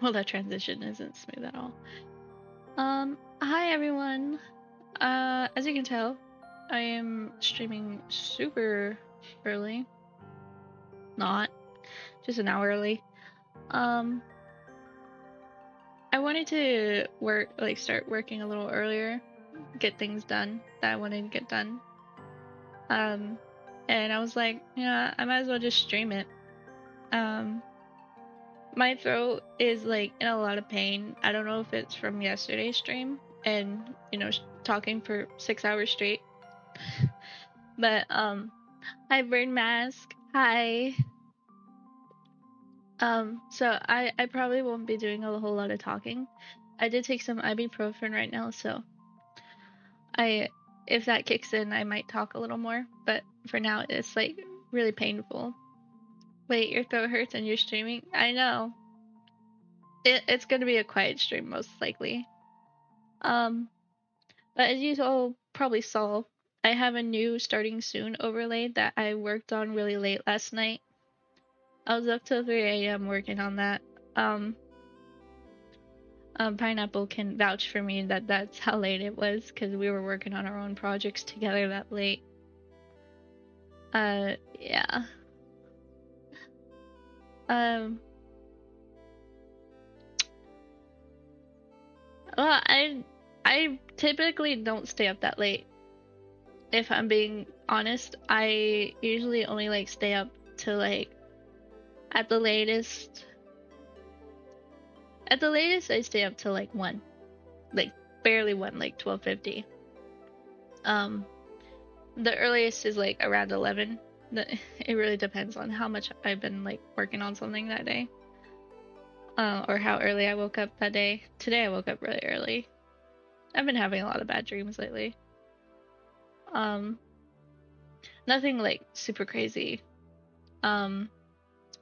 Well, that transition isn't smooth at all. Hi everyone. As you can tell, I am streaming super early. Not just an hour early. Um, I wanted to start working a little earlier, get things done that I wanted to get done. Um, and I was like, yeah, I might as well just stream it. Um, my throat is like in a lot of pain. I don't know if it's from yesterday's stream and talking for 6 hours straight. But hi Burn Mask. Hi. So I probably won't be doing a whole lot of talking. I did take some ibuprofen right now, so I if that kicks in, I might talk a little more. But for now, it's like really painful. Wait, your throat hurts and you're streaming? I know. It's gonna be a quiet stream most likely. Um, but as you all probably saw, I have a new starting soon overlay that I worked on really late last night. I was up till 3 a.m. working on that. Um, Pineapple can vouch for me that that's how late it was because we were working on our own projects together that late. Yeah. Um, well, I typically don't stay up that late. If I'm being honest, I usually only like stay up to like at the latest. At the latest, I stay up till like 1, like barely 1, like 12:50. Um, the earliest is like around 11. It really depends on how much I've been like working on something that day. Or how early I woke up that day. Today I woke up really early. I've been having a lot of bad dreams lately. Um, Nothing like super crazy. Um,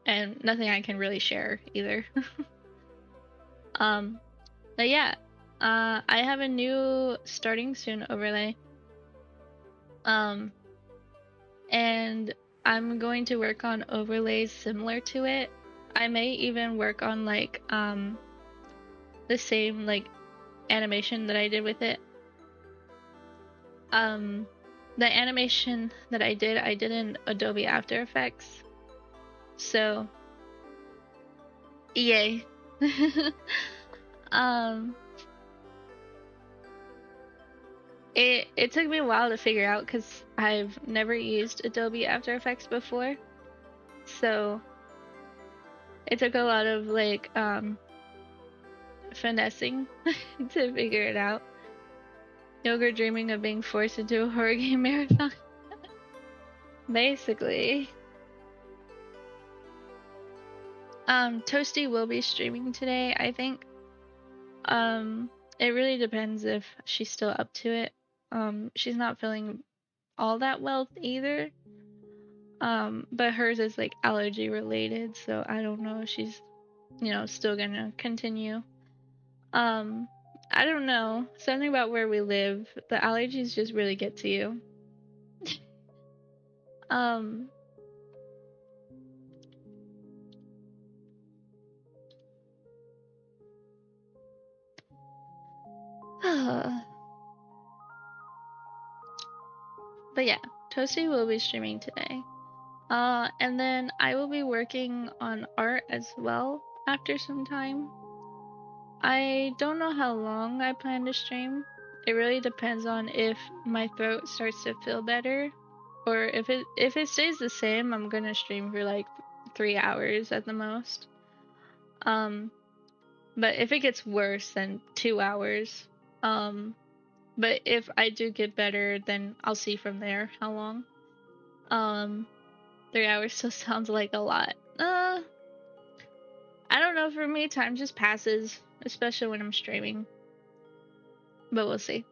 and nothing I can really share either. um, but yeah, I have a new starting soon overlay. Um, and I'm going to work on overlays similar to it. I may even work on like the same like animation that I did with it. The animation that I did in Adobe After Effects. So, yay. um, it took me a while to figure out because I've never used Adobe After Effects before. So, it took a lot of like finessing to figure it out. Yogurt dreaming of being forced into a horror game marathon. Basically. Toasty will be streaming today, I think. It really depends if she's still up to it. She's not feeling all that well either. But hers is like allergy related, so I don't know if she's, still gonna continue. Um, I don't know. Something about where we live, the allergies just really get to you. Um, but yeah, Toasty will be streaming today. And then I will be working on art as well after some time. I don't know how long I plan to stream. It really depends on if my throat starts to feel better, or if it stays the same, I'm gonna stream for like 3 hours at the most. Um, but if it gets worse, then 2 hours. Um, but if I do get better, then I'll see from there how long. Um, 3 hours still sounds like a lot. I don't know. For me, time just passes, especially when I'm streaming. But we'll see.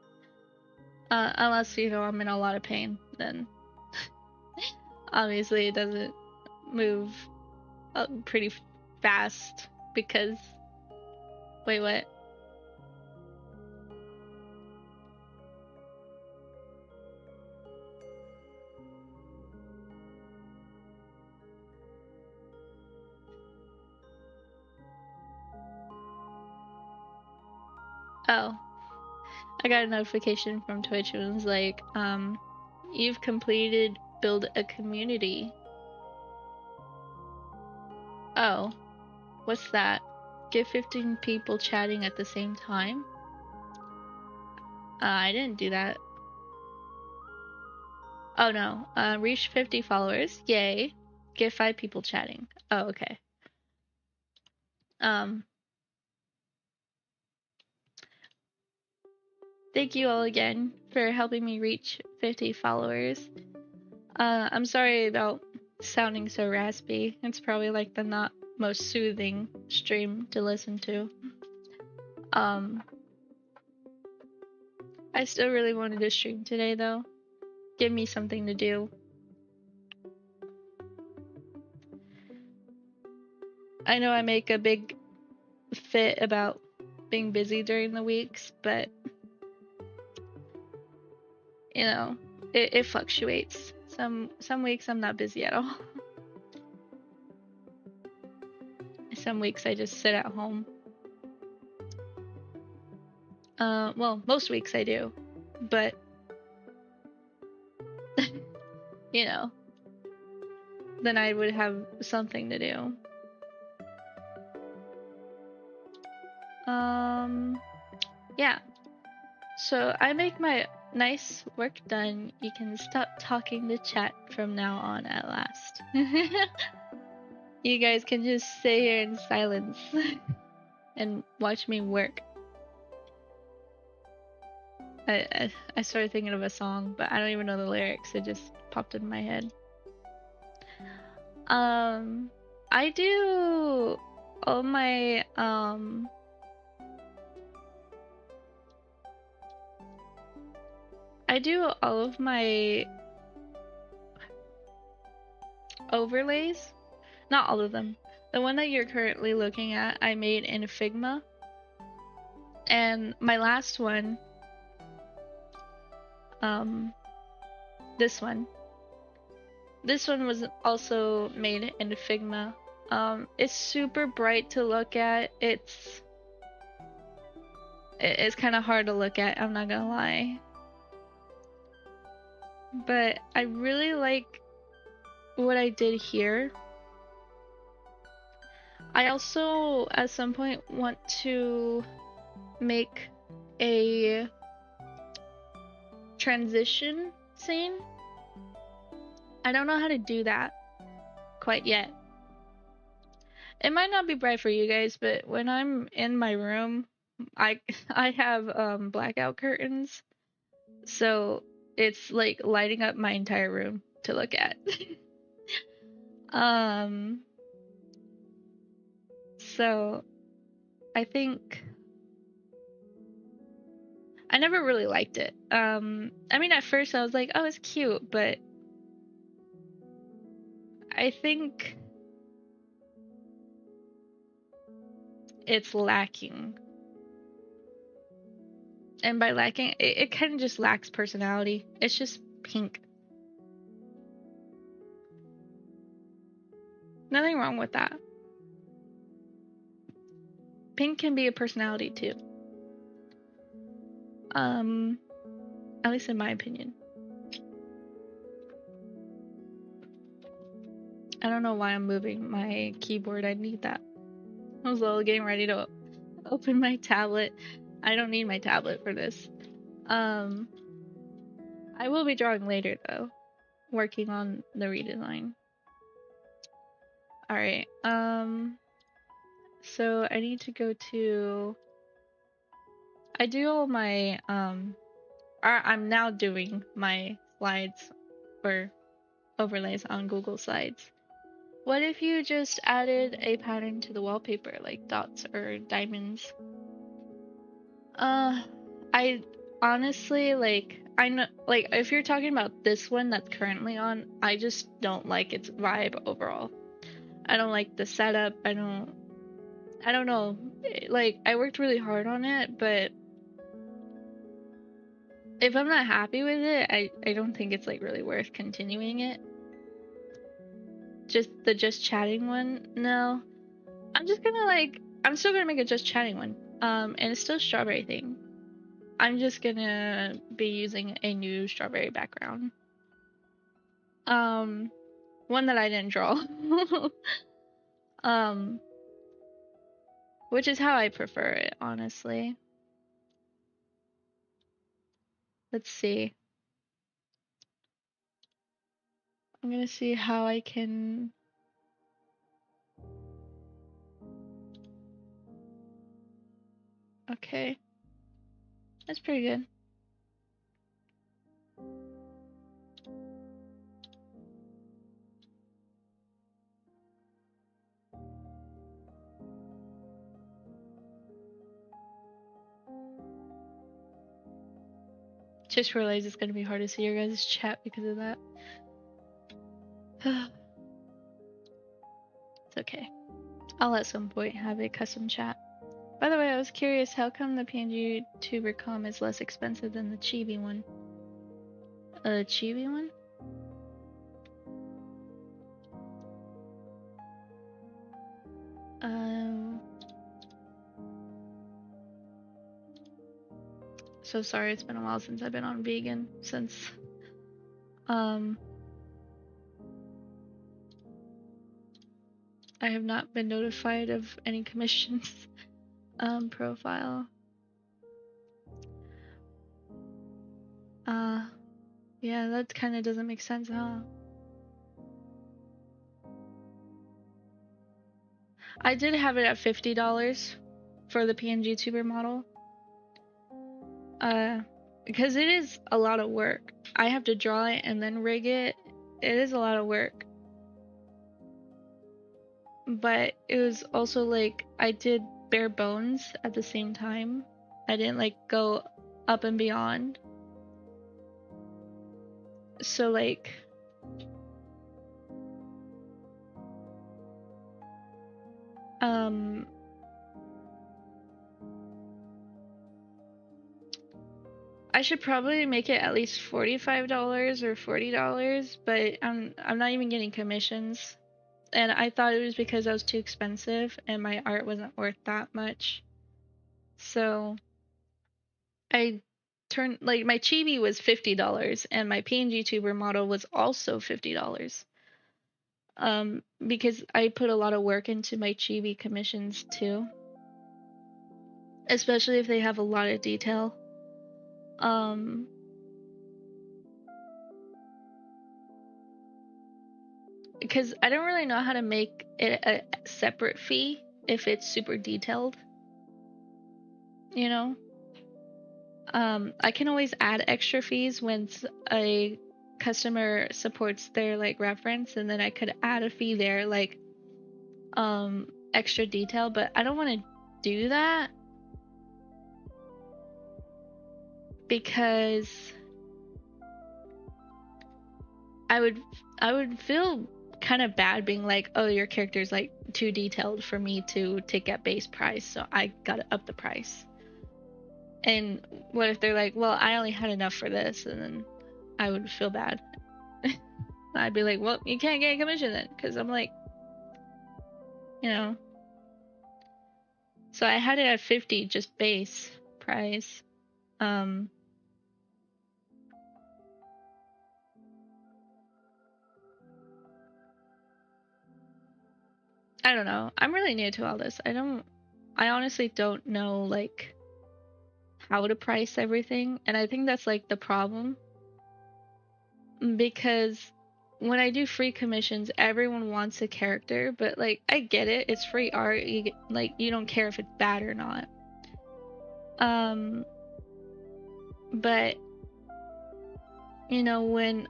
Unless I'm in a lot of pain, then obviously it doesn't move pretty fast because. Wait, what? Oh, I got a notification from Twitch. It was like, you've completed build a community. Oh, what's that? Get 15 people chatting at the same time? I didn't do that. Oh no. Reach 50 followers. Yay. Get 5 people chatting. Oh, okay. Um, Thank you all again for helping me reach 50 followers. I'm sorry about sounding so raspy. It's probably like the not most soothing stream to listen to. I still really wanted to stream today though. Give me something to do. I know I make a big fit about being busy during the weeks, but you know, it fluctuates. Some weeks I'm not busy at all. Some weeks I just sit at home. Well, most weeks I do, but you know, then I would have something to do. Yeah. So I make my nice work done. You can stop talking to chat from now on at last. You guys can just sit here in silence and watch me work. I started thinking of a song, but I don't even know the lyrics. It just popped in my head. I do all my I do all of my overlays. Not all of them. The one that you're currently looking at, I made in Figma. And my last one, this one was also made in Figma. It's super bright to look at. It's kind of hard to look at, I'm not gonna lie. But I really like what I did here. I also, at some point, want to make a transition scene. I don't know how to do that quite yet. It might not be bright for you guys, but when I'm in my room, I have blackout curtains, so it's like lighting up my entire room to look at. So I think I never really liked it. I mean, at first I was like, oh, it's cute, but I think it's lacking. And by lacking, it kind of just lacks personality. It's just pink. Nothing wrong with that. Pink can be a personality too. At least in my opinion. I don't know why I'm moving my keyboard. I need that. I was getting ready to open my tablet. I don't need my tablet for this. I will be drawing later though. Working on the redesign. Alright, so I need to go to... I do all my, I'm now doing my slides or overlays on Google Slides. What if you just added a pattern to the wallpaper, like dots or diamonds? I honestly, like, I know, like, if you're talking about this one that's currently on, I just don't like its vibe overall. I don't like the setup. I don't know. Like, I worked really hard on it, but if I'm not happy with it, I don't think it's, like, really worth continuing it. Just chatting one? No. I'm just gonna, like, I'm still gonna make a just chatting one. And it's still a strawberry thing. I'm just gonna be using a new strawberry background. One that I didn't draw. um, which is how I prefer it, honestly. Let's see. I'm gonna see how I can. Okay, that's pretty good. Just realized it's gonna be hard to see your guys' chat because of that. It's okay. I'll at some point have a custom chat. By the way, I was curious, how come the pngtuber com is less expensive than the chibi one? Chibi one? So sorry, it's been a while since I've been on vegan, since I have not been notified of any commissions profile. Yeah, that kind of doesn't make sense, huh? I did have it at $50 for the pngtuber model. Because it is a lot of work. I have to draw it and then rig it. It is a lot of work. But it was also like I did bare bones at the same time. I didn't like go up and beyond. So like I should probably make it at least $45 or $40, but I'm not even getting commissions. And I thought it was because I was too expensive and my art wasn't worth that much. So I turned, like, my chibi was $50 and my pngtuber model was also $50. Because I put a lot of work into my chibi commissions too. Especially if they have a lot of detail. Because I don't really know how to make it a separate fee if it's super detailed. You know? I can always add extra fees when a customer supports their like reference, and then I could add a fee there, like extra detail, but I don't want to do that because I would feel kind of bad being like, oh, your character's like too detailed for me to take at base price, so I gotta up the price. And what if they're like, well, I only had enough for this, and then I would feel bad. I'd be like, well, you can't get a commission then, because I'm like, you know. So I had it at 50 just base price. I don't know. I'm really new to all this. I honestly don't know like how to price everything, and I think that's like the problem. Because when I do free commissions, everyone wants a character, but like I get it, it's free art. You don't care if it's bad or not. But you know, when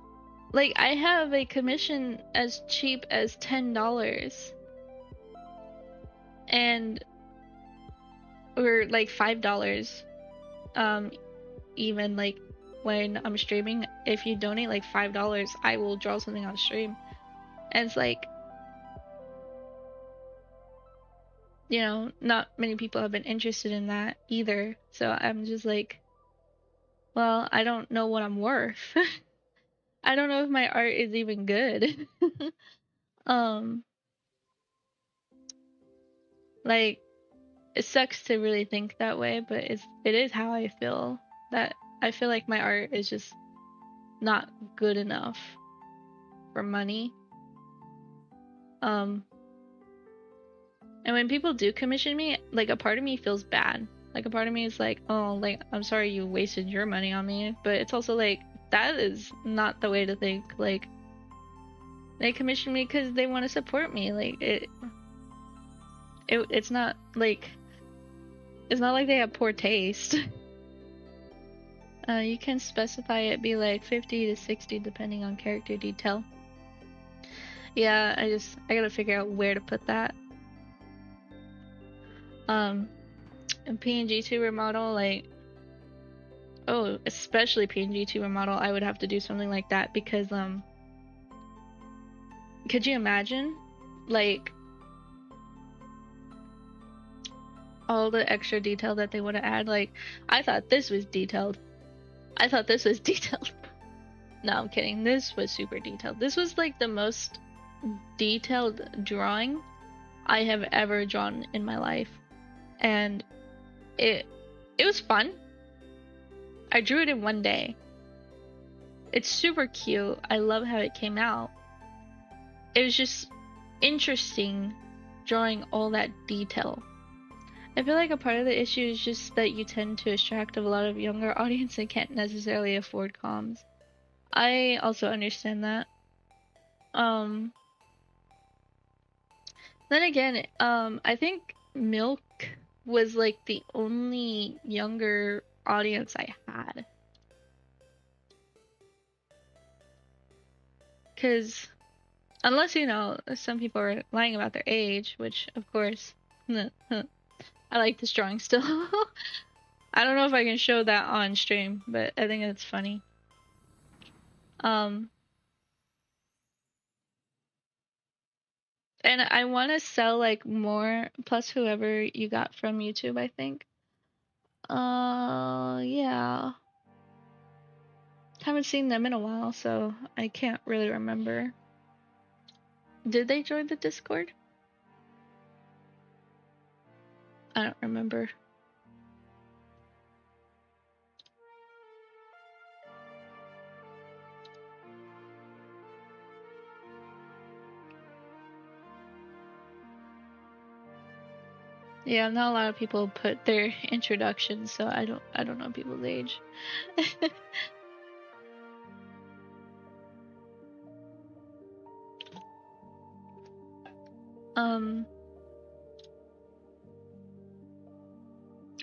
like I have a commission as cheap as $10 and or like $5, even like when I'm streaming, if you donate like $5, I will draw something on stream. And it's like, you know, not many people have been interested in that either. So I'm just like, well, I don't know what I'm worth. I don't know if my art is even good. Like it sucks to really think that way, but it is how I feel. that I feel like my art is just not good enough for money. And when people do commission me, like, a part of me feels bad. Like, a part of me is like, oh, like, I'm sorry you wasted your money on me. But it's also like, that is not the way to think. Like, they commission me because they want to support me. Like, it's not like they have poor taste. You can specify it be like 50 to 60 depending on character detail. Yeah, I gotta figure out where to put that. A pngtuber model, like, oh, especially pngtuber model, I would have to do something like that because could you imagine, like, all the extra detail that they would have added? Like, I thought this was detailed. No, I'm kidding. This was super detailed. This was like the most detailed drawing I have ever drawn in my life. And it was fun. I drew it in one day. It's super cute. I love how it came out. It was just interesting drawing all that detail. I feel like a part of the issue is just that you tend to attract a lot of younger audience that can't necessarily afford comms. I also understand that. Then again, I think Milk was like the only younger audience I had. Because, unless, you know, some people are lying about their age, which, of course, I like this drawing still. I don't know if I can show that on stream, but I think it's funny. And I want to sell, like, more, plus whoever you got from YouTube, I think. Yeah. Haven't seen them in a while, so I can't really remember. Did they join the Discord? I don't remember. Yeah, not a lot of people put their introductions, so I don't know people's age.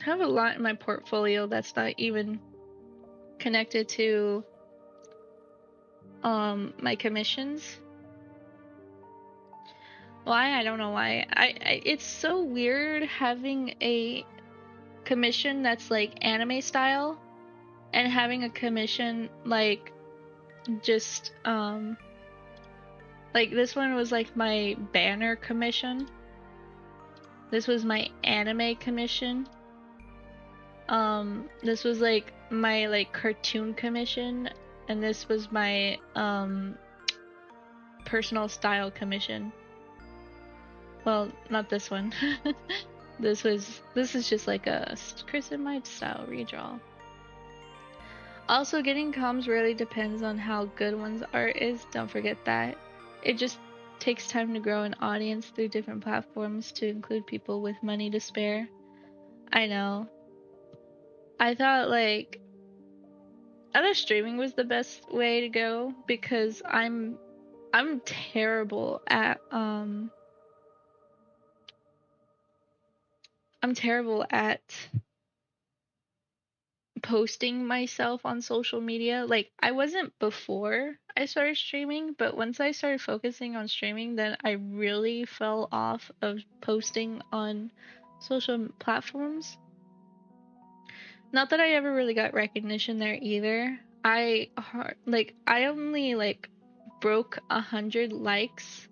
I have a lot in my portfolio that's not even connected to my commissions. Why? I don't know why. It's so weird having a commission that's like anime style and having a commission like just like this one was like my banner commission. This was my anime commission. This was like my like cartoon commission, and this was my personal style commission. Well, not this one. This is just like a Chris and Mike style redraw. Also, getting comms really depends on how good one's art is. Don't forget that. It just takes time to grow an audience through different platforms to include people with money to spare. I know. I thought like other streaming was the best way to go because I'm terrible at posting myself on social media. Like, I wasn't before I started streaming, but once I started focusing on streaming, then I really fell off of posting on social platforms. Not that I ever really got recognition there either. I only like broke 100 likes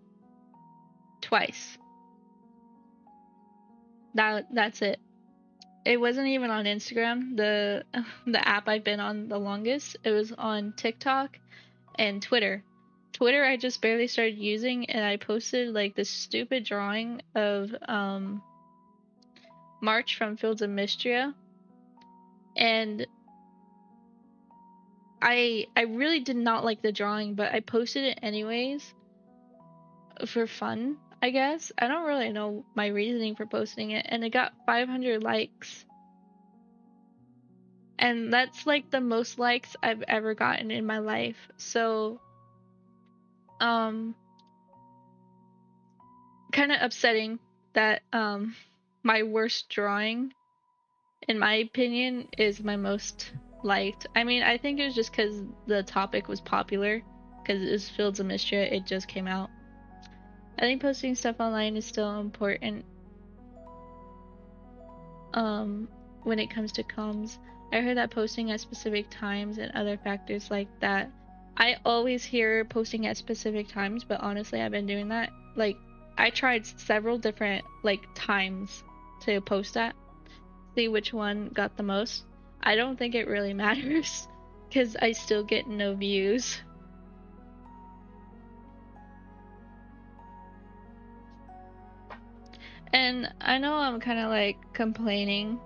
twice. That's it. It wasn't even on Instagram, the app I've been on the longest. It was on TikTok and Twitter. Twitter I just barely started using, and I posted like this stupid drawing of March from Fields of Mystria, and I really did not like the drawing, but I posted it anyways for fun, I guess. I don't really know my reasoning for posting it, and it got 500 likes. And that's like the most likes I've ever gotten in my life. So kind of upsetting that my worst drawing, in my opinion, is my most liked. I mean, I think it was just because the topic was popular, because it was Fields of Mistria, it just came out. I think posting stuff online is still important when it comes to comms. I heard that posting at specific times and other factors like that. I always hear posting at specific times, but honestly, I've been doing that. Like, I tried several different like times to post at, see which one got the most. I don't think it really matters because I still get no views. And I know I'm kind of like complaining.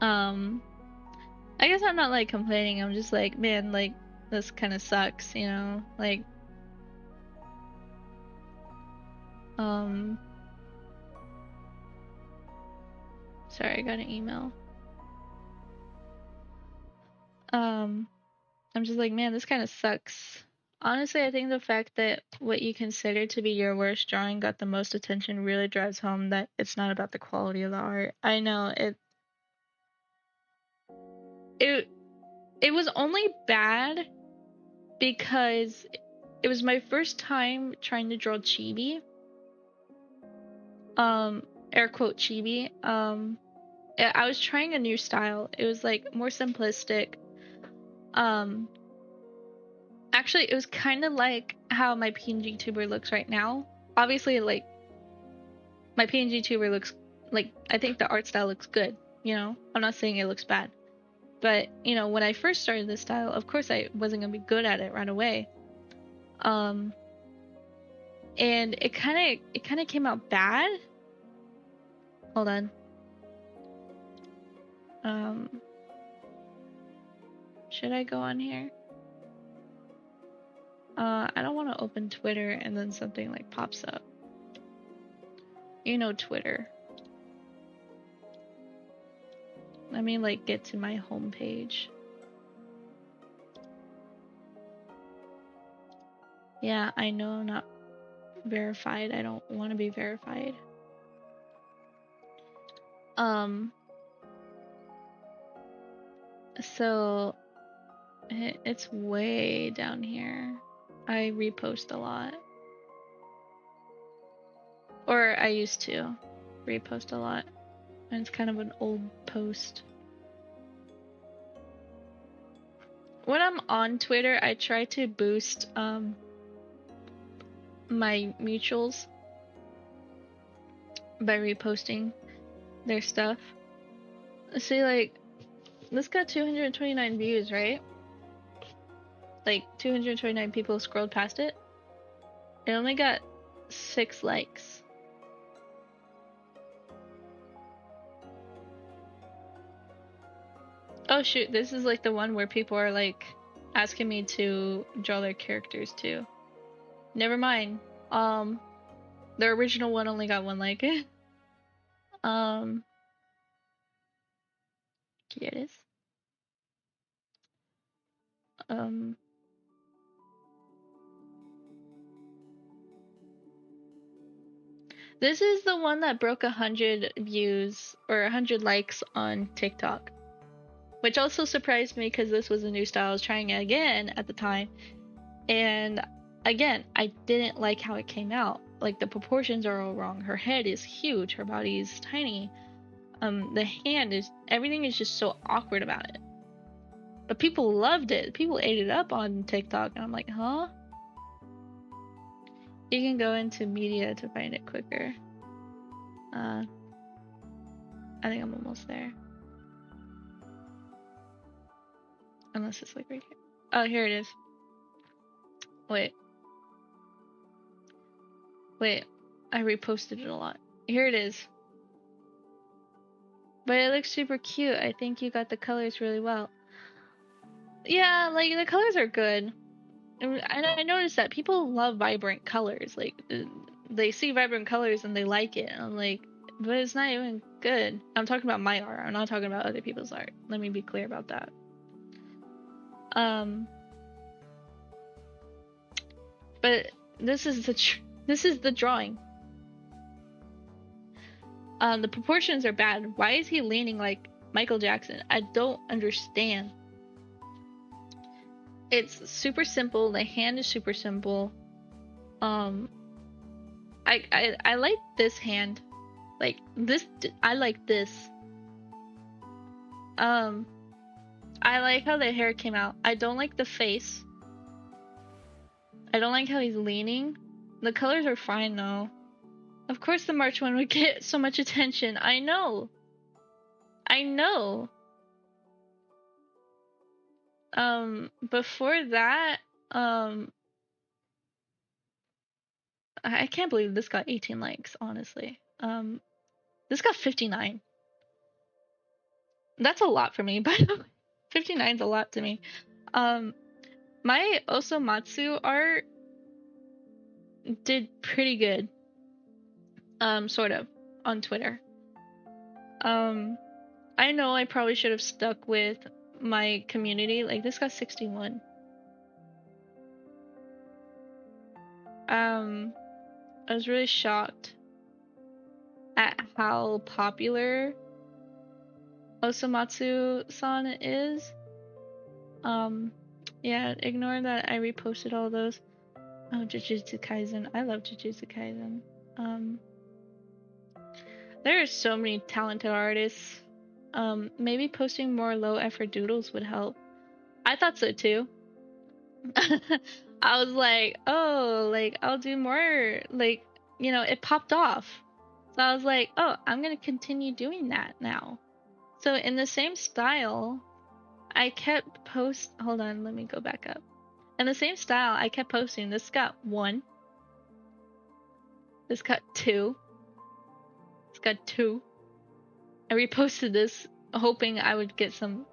I guess I'm not like complaining. I'm just like, man, like this kind of sucks, you know? Like sorry, I got an email. I'm just like, man, this kind of sucks. Honestly, I think the fact that what you consider to be your worst drawing got the most attention really drives home that it's not about the quality of the art. I know it was only bad because it was my first time trying to draw chibi. Air quote chibi. I was trying a new style. It was like more simplistic. Actually, it was kind of like how my pngtuber looks right now. Obviously, like my pngtuber looks like, I think the art style looks good. You know, I'm not saying it looks bad, but you know, when I first started this style, of course I wasn't gonna be good at it right away. And it kind of came out bad. Hold on. Should I go on here? I don't want to open Twitter and then something like pops up. You know, Twitter. Let me like get to my homepage. Yeah, I know I'm not verified. I don't want to be verified. So it's way down here. I repost a lot. Or I used to repost a lot. And it's kind of an old post. When I'm on Twitter, I try to boost my mutuals by reposting their stuff. See, like, this got 229 views, right? Like, 229 people scrolled past it. It only got 6 likes. Oh shoot, this is like the one where people are like asking me to draw their characters too. Never mind. The original one only got 1 like. Here it is. This is the one that broke 100 views or 100 likes on TikTok, which also surprised me because this was a new style. I was trying it again at the time, and again, I didn't like how it came out. Like, the proportions are all wrong. Her head is huge, her body is tiny. The hand is, everything is just so awkward about it. But people loved it. People ate it up on TikTok, and I'm like, huh? You can go into media to find it quicker. I think I'm almost there. Unless it's like right here. Oh, here it is. Wait, I reposted it a lot. Here it is. But it looks super cute. I think you got the colors really well. Yeah, like the colors are good. And I noticed that people love vibrant colors. Like they see vibrant colors and they like it. I'm like, but it's not even good. I'm talking about my art. I'm not talking about other people's art. Let me be clear about that. But this is the drawing. The proportions are bad. Why is he leaning like Michael Jackson? I don't understand. It's super simple. The hand is super simple. I like this hand. Like this, I like this. I like how the hair came out. I don't like the face. I don't like how he's leaning. The colors are fine though. Of course the March one would get so much attention. I know. I know. Before that, I can't believe this got 18 likes, honestly. This got 59. That's a lot for me, by the way. 59 is a lot to me. My Osomatsu art did pretty good. Sort of, on Twitter. I know I probably should have stuck with my community. Like, this got 61. I was really shocked at how popular Osomatsu-san is. Yeah, ignore that I reposted all those. Oh, Jujutsu Kaisen. I love Jujutsu Kaisen. There are so many talented artists. Maybe posting more low effort doodles would help. I thought so too. I was like, oh, like I'll do more. Like, you know, it popped off. So I was like, oh, I'm gonna continue doing that now. So in the same style, I kept hold on, let me go back up. In the same style, I kept posting. This got 1. This got 2. This got 2. I reposted this hoping I would get some,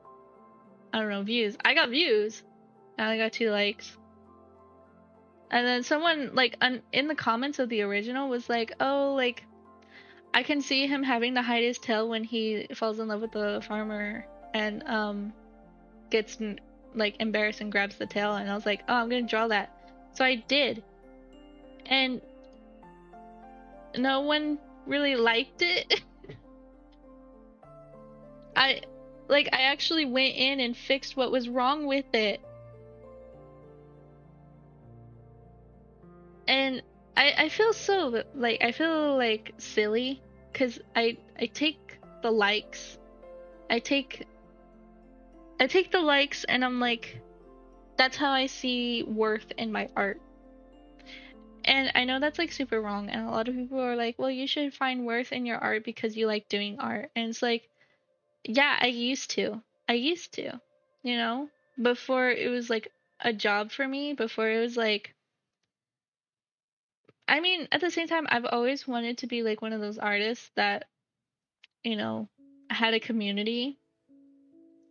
I don't know, views. I got views. And I got 2 likes. And then someone, like, in the comments of the original was like, oh, like, I can see him having to hide his tail when he falls in love with the farmer and, gets, like, embarrassed and grabs the tail. And I was like, oh, I'm gonna draw that. So I did. And no one really liked it. I actually went in and fixed what was wrong with it. And I feel so, like, I feel like silly because I take the likes. I take the likes and I'm like, that's how I see worth in my art. And I know that's like super wrong, and a lot of people are like, well, you should find worth in your art because you like doing art. And it's like, yeah, I used to, you know, before it was like a job for me, before it was like, I mean, at the same time, I've always wanted to be like one of those artists that, you know, had a community.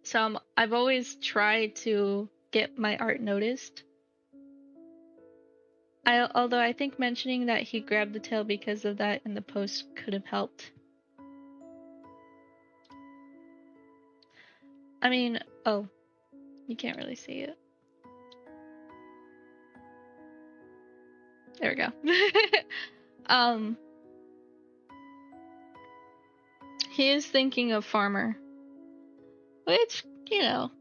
So I've always tried to get my art noticed. Although I think mentioning that he grabbed the tail because of that in the post could have helped. I mean, oh, you can't really see it. There we go. He is thinking of farmer, which, you know,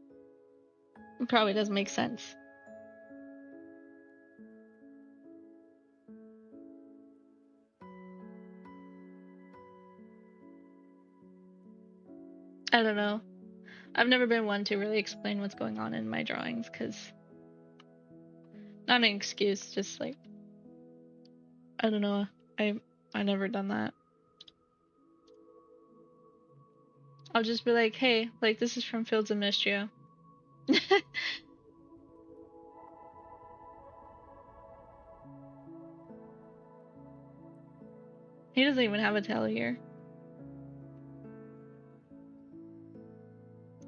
probably doesn't make sense. I don't know. I've never been one to really explain what's going on in my drawings because, not an excuse, just like, I don't know. I never done that. I'll just be like, hey, like, this is from Fields of Mistria. He doesn't even have a tail here.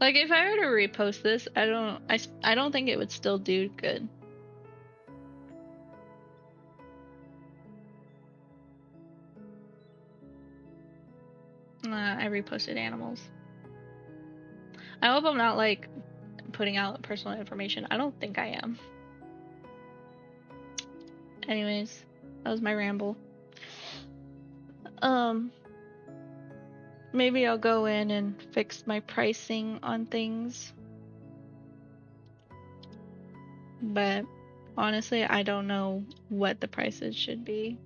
Like, if I were to repost this, I don't think it would still do good. I reposted animals. I hope I'm not, like, putting out personal information. I don't think I am. Anyways, that was my ramble. Maybe I'll go in and fix my pricing on things. But honestly, I don't know what the prices should be.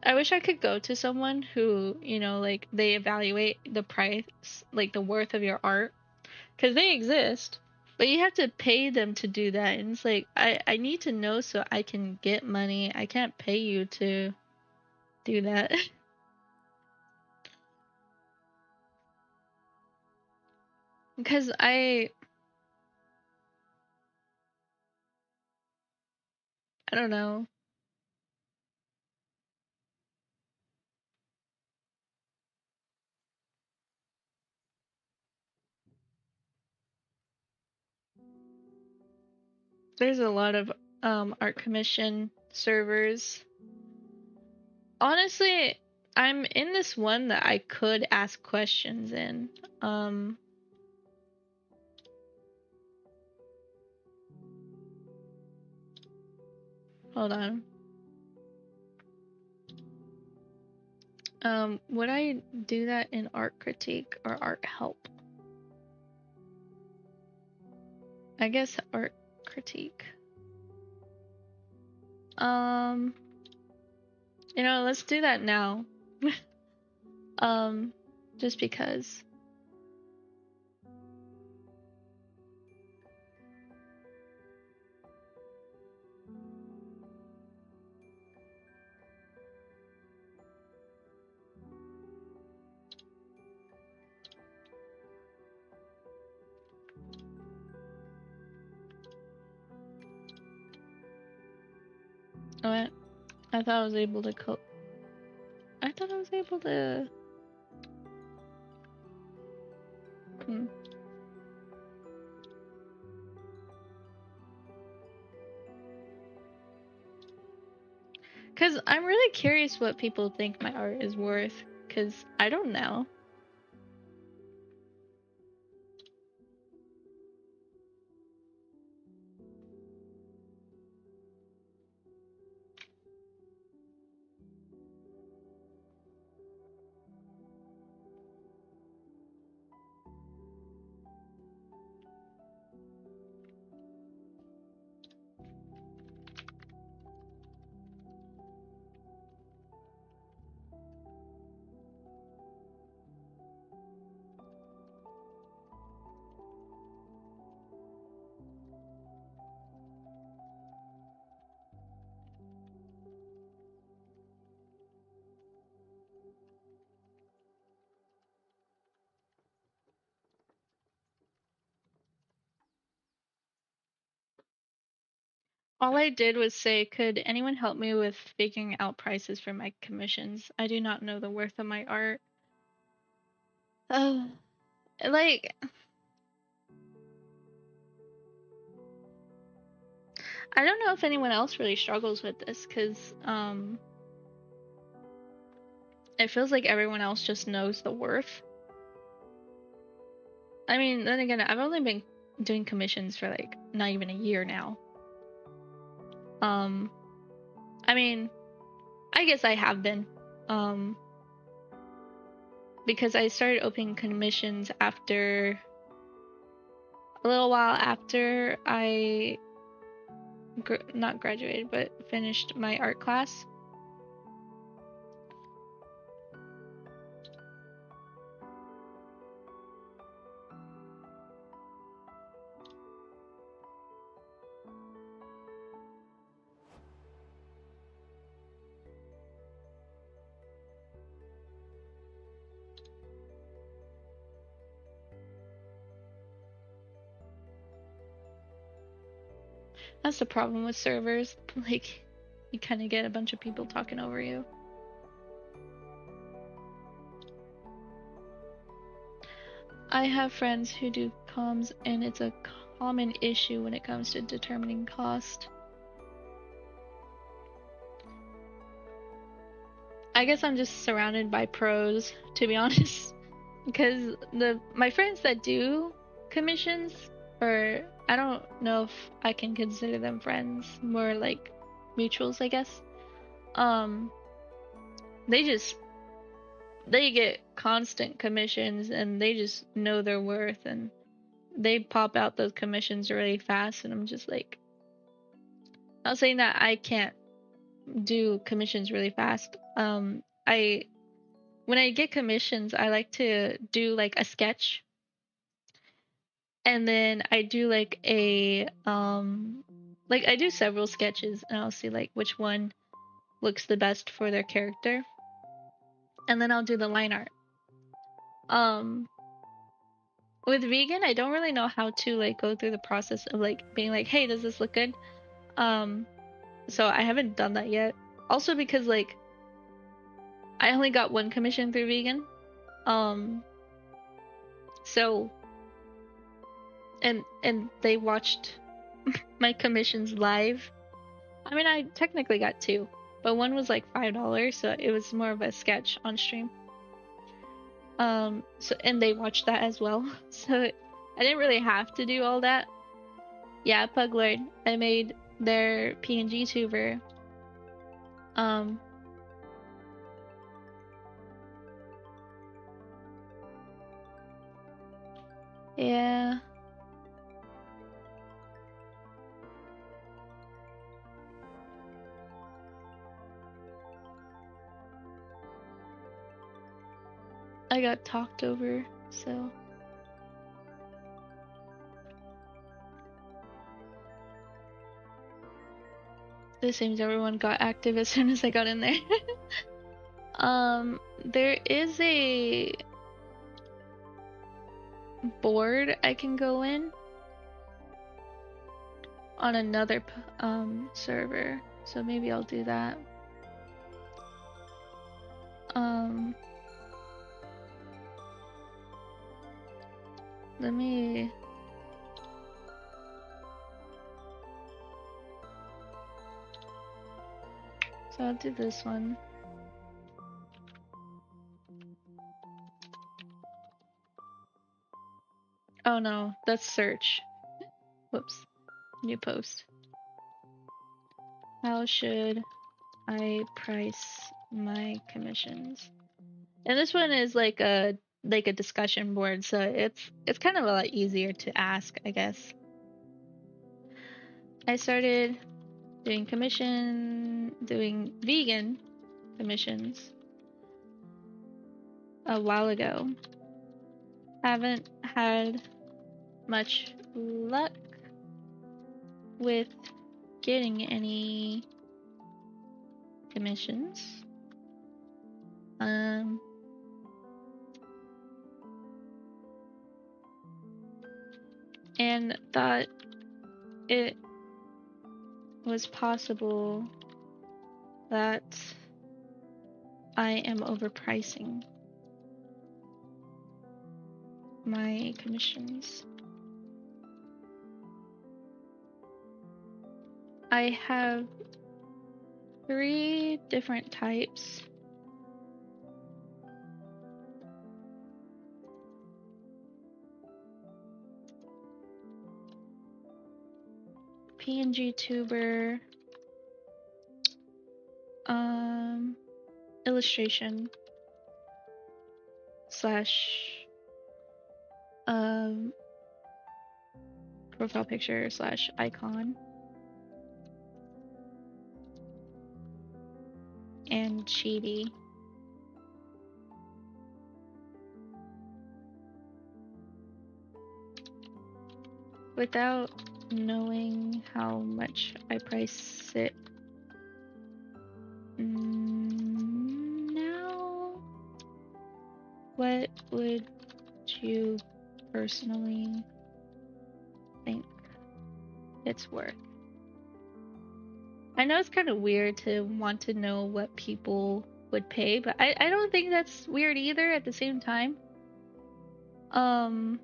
I wish I could go to someone who, you know, like, they evaluate the price, like the worth of your art, because they exist, but you have to pay them to do that. And it's like, I need to know so I can get money. I can't pay you to do that. Because I don't know. There's a lot of art commission servers. Honestly, I'm in this one that I could ask questions in. Hold on. Would I do that in art critique or art help? I guess art critique. You know, let's do that now. Just because. What? I thought I was able to I thought I was able to. Because I'm really curious what people think my art is worth. Because I don't know. All I did was say, could anyone help me with figuring out prices for my commissions? I do not know the worth of my art. Like, I don't know if anyone else really struggles with this, because it feels like everyone else just knows the worth. I mean, then again, I've only been doing commissions for, like, not even a year now. I mean, I guess I have been. Because I started opening commissions after a little while after I not graduated, but finished my art class. That's the problem with servers. Like, you kind of get a bunch of people talking over you. I have friends who do comms, and it's a common issue when it comes to determining cost. I guess I'm just surrounded by pros, to be honest, because my friends that do commissions, or I don't know if I can consider them friends, more like mutuals, I guess. Um, they get constant commissions, and they just know their worth, and they pop out those commissions really fast, and I'm just like, not saying that I can't do commissions really fast. I when I get commissions, I like to do like a sketch, and then I do like like I do several sketches, and I'll see like which one looks the best for their character, and then I'll do the line art. Um, with vegan, I don't really know how to like go through the process of like being like, hey, does this look good? So I haven't done that yet. Also because like I only got one commission through vegan. Um, so and they watched my commissions live. I mean, I technically got two, but one was like $5, so it was more of a sketch on stream. So and they watched that as well. So I didn't really have to do all that. Yeah, Puglord. I made their pngtuber. Yeah. I got talked over, so. It seems everyone got active as soon as I got in there. There is a board I can go in on another server, so maybe I'll do that. Let me. So I'll do this one. Oh no, that's search. Whoops. New post. How should I price my commissions? And this one is like a discussion board, so it's kind of a lot easier to ask, I guess. I started doing vegan commissions a while ago. Haven't had much luck with getting any commissions. And thought it was possible that I am overpricing my commissions. I have 3 different types. pngtuber, illustration slash profile picture slash icon, and chibi. Without knowing how much I price it now, what would you personally think it's worth? I know it's kind of weird to want to know what people would pay, but I don't think that's weird either at the same time. Um,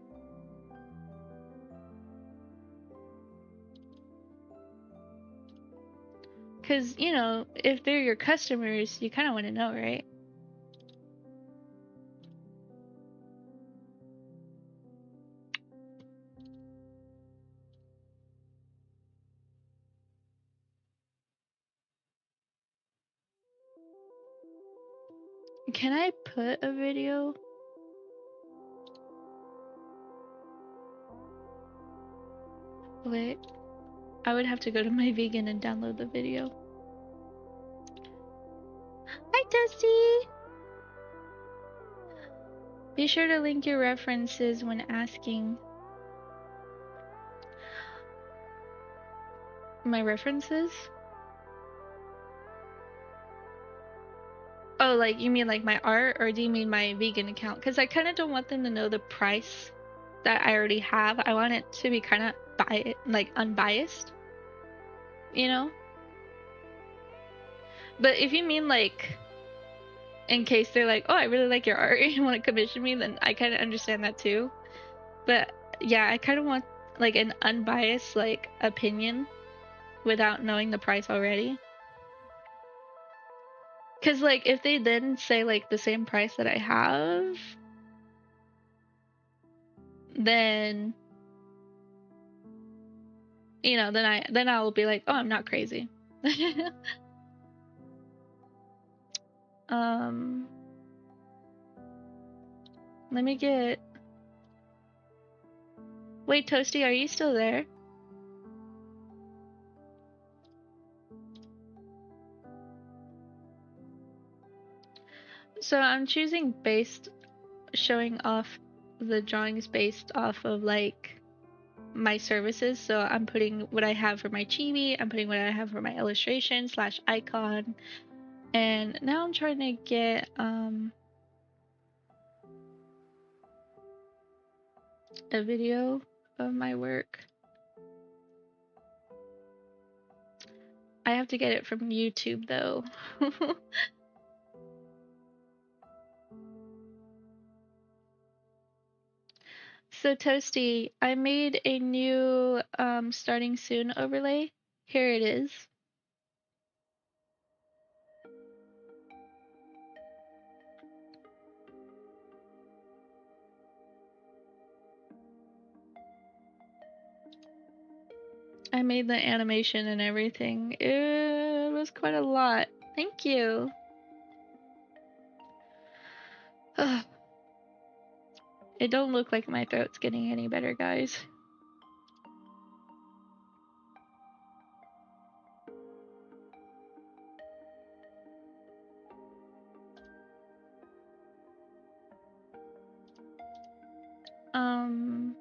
because, you know, if they're your customers, you kind of want to know, right? Can I put a video? Wait, I would have to go to my vegan and download the video. Hi, Dusty! Be sure to link your references when asking. My references? Oh, like, you mean like my art, or do you mean my vegan account? Because I kind of don't want them to know the price that I already have. I want it to be kind of like unbiased, you know? But if you mean like in case they're like, "Oh, I really like your art, you want to commission me," then I kind of understand that too. But yeah, I kind of want like an unbiased like opinion without knowing the price already. Cause like if they then say like the same price that I have, then you know, then I will be like, "Oh, I'm not crazy." um Let me get. Wait, Toasty, are you still there? So I'm choosing based, showing off the drawings based off of like my services. So I'm putting what I have for my chibi, I'm putting what I have for my illustration slash icon, and now I'm trying to get a video of my work. I have to get it from YouTube though. So Toasty, I made a new starting soon overlay. Here it is. I made the animation and everything. It was quite a lot. Thank you. Ugh. It don't look like my throat's getting any better, guys. Um,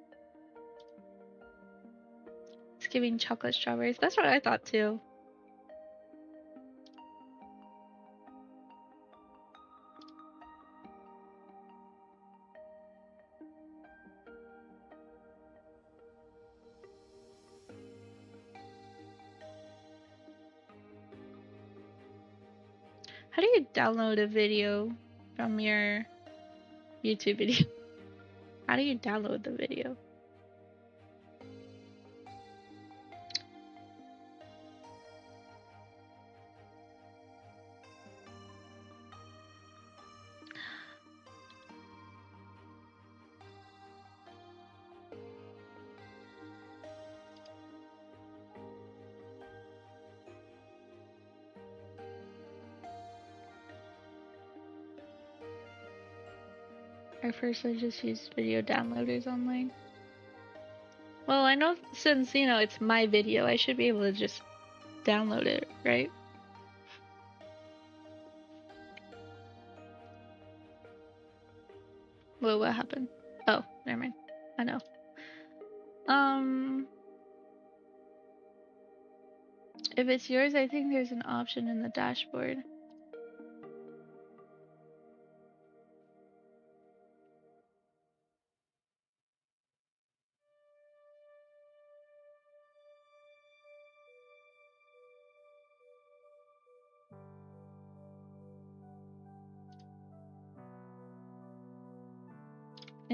it's giving chocolate strawberries. That's what I thought too. How do you download a video from your YouTube video? How do you download the video? I first just used video downloaders online. Well, I know since, you know, it's my video, I should be able to just download it, right? Well, what happened? Oh, never mind. I know. If it's yours, I think there's an option in the dashboard.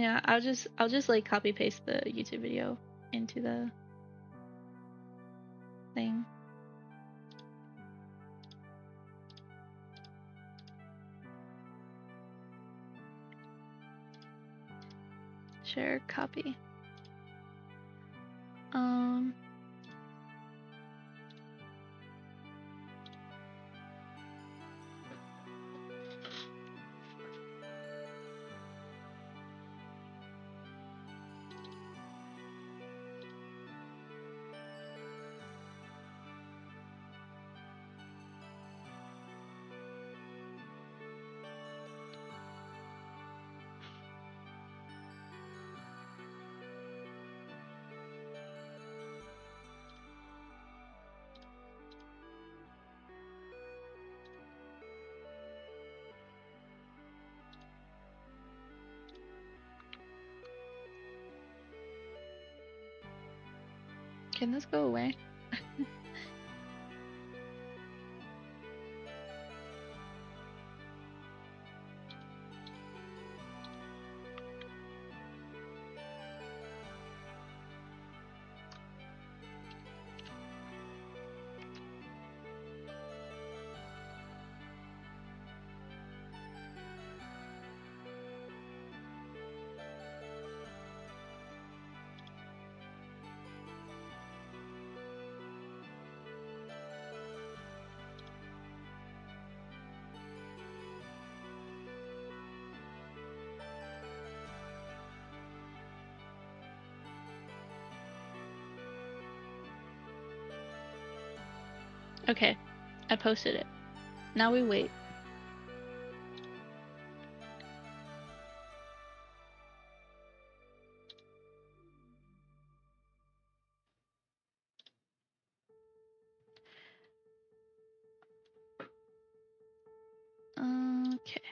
Yeah, I'll just like copy paste the YouTube video into the thing. Share copy. Can this go away? Okay, I posted it. Now we wait. Okay.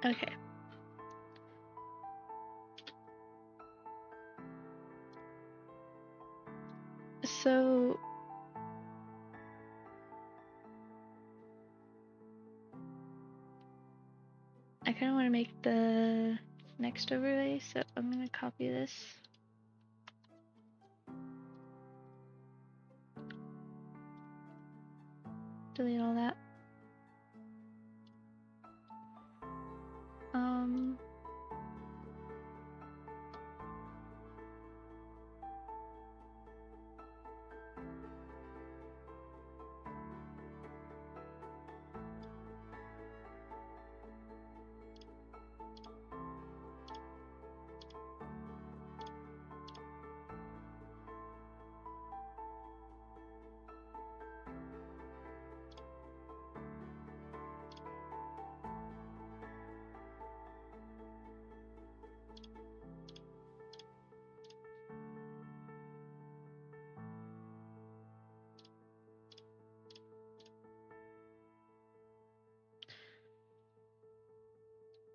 Okay. So I kind of want to make the next overlay, so I'm gonna copy this. Delete all that.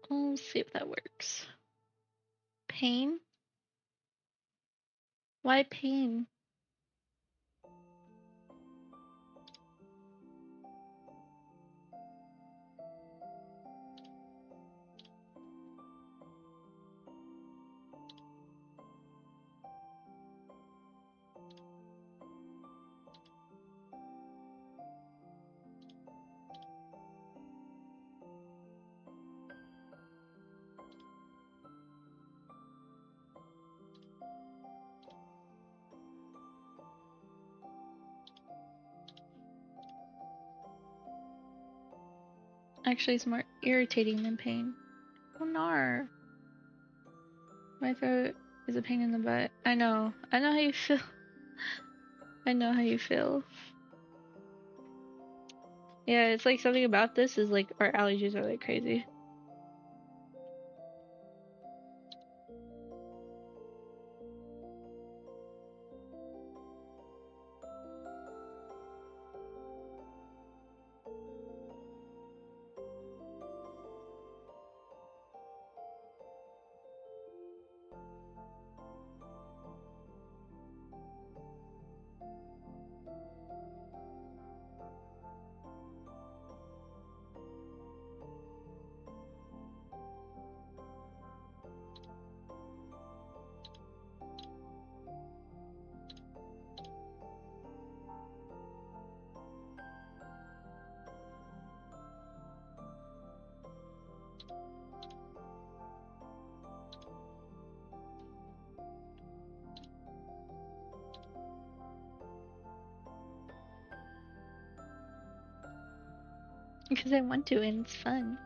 Let's see if that works. Pain? Why pain? Actually, it's more irritating than pain. Oh, nar. My throat is a pain in the butt. I know how you feel. I know how you feel. Yeah, it's like something about this is like our allergies are like crazy. Because I want to and it's fun.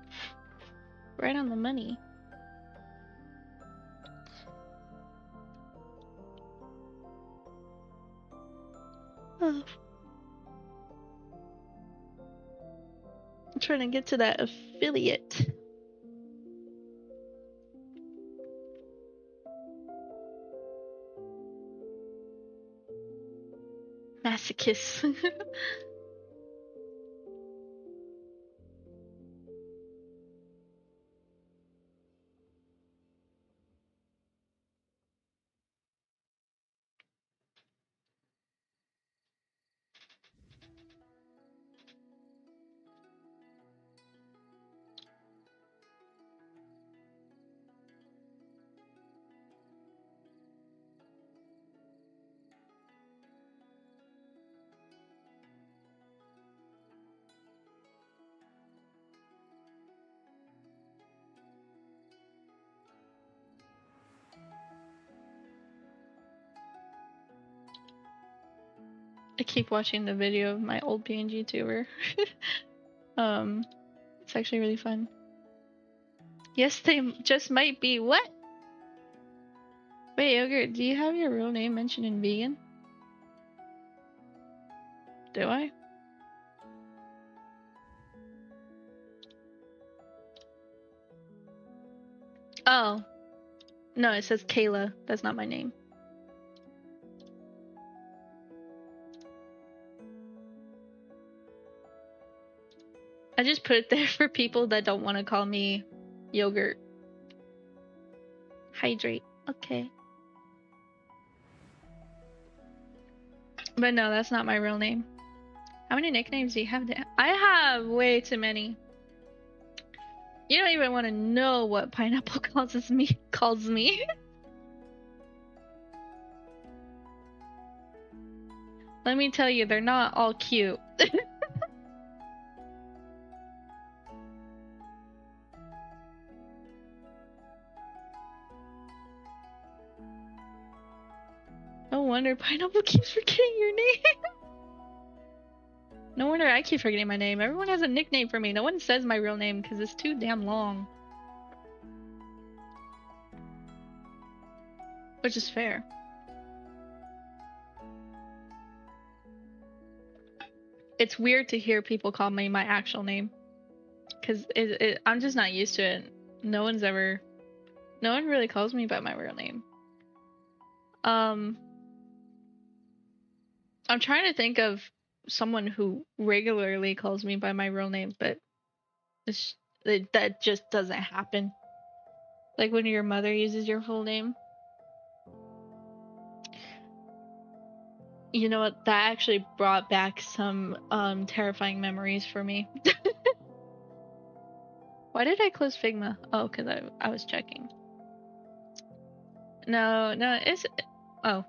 Right on the money. Oh. I'm trying to get to that affiliate. Masochist. I keep watching the video of my old pngtuber. It's actually really fun. Yes, they just might be. What? Wait, Yogurt, do you have your real name mentioned in vegan? Do I? Oh. No, it says Kayla. That's not my name. I just put it there for people that don't want to call me Yogurt. Hydrate. Okay. But no, that's not my real name. How many nicknames do you have? I have way too many. You don't even want to know what Pineapple calls me. Let me tell you, they're not all cute. No wonder Pineapple keeps forgetting your name. No wonder I keep forgetting my name. Everyone has a nickname for me. No one says my real name because it's too damn long. Which is fair. It's weird to hear people call me my actual name. Because I'm just not used to it. No one really calls me by my real name. I'm trying to think of someone who regularly calls me by my real name, but that just doesn't happen. Like when your mother uses your full name. You know what? That actually brought back some terrifying memories for me. Why did I close Figma? Oh, because I was checking. No, it's... Oh.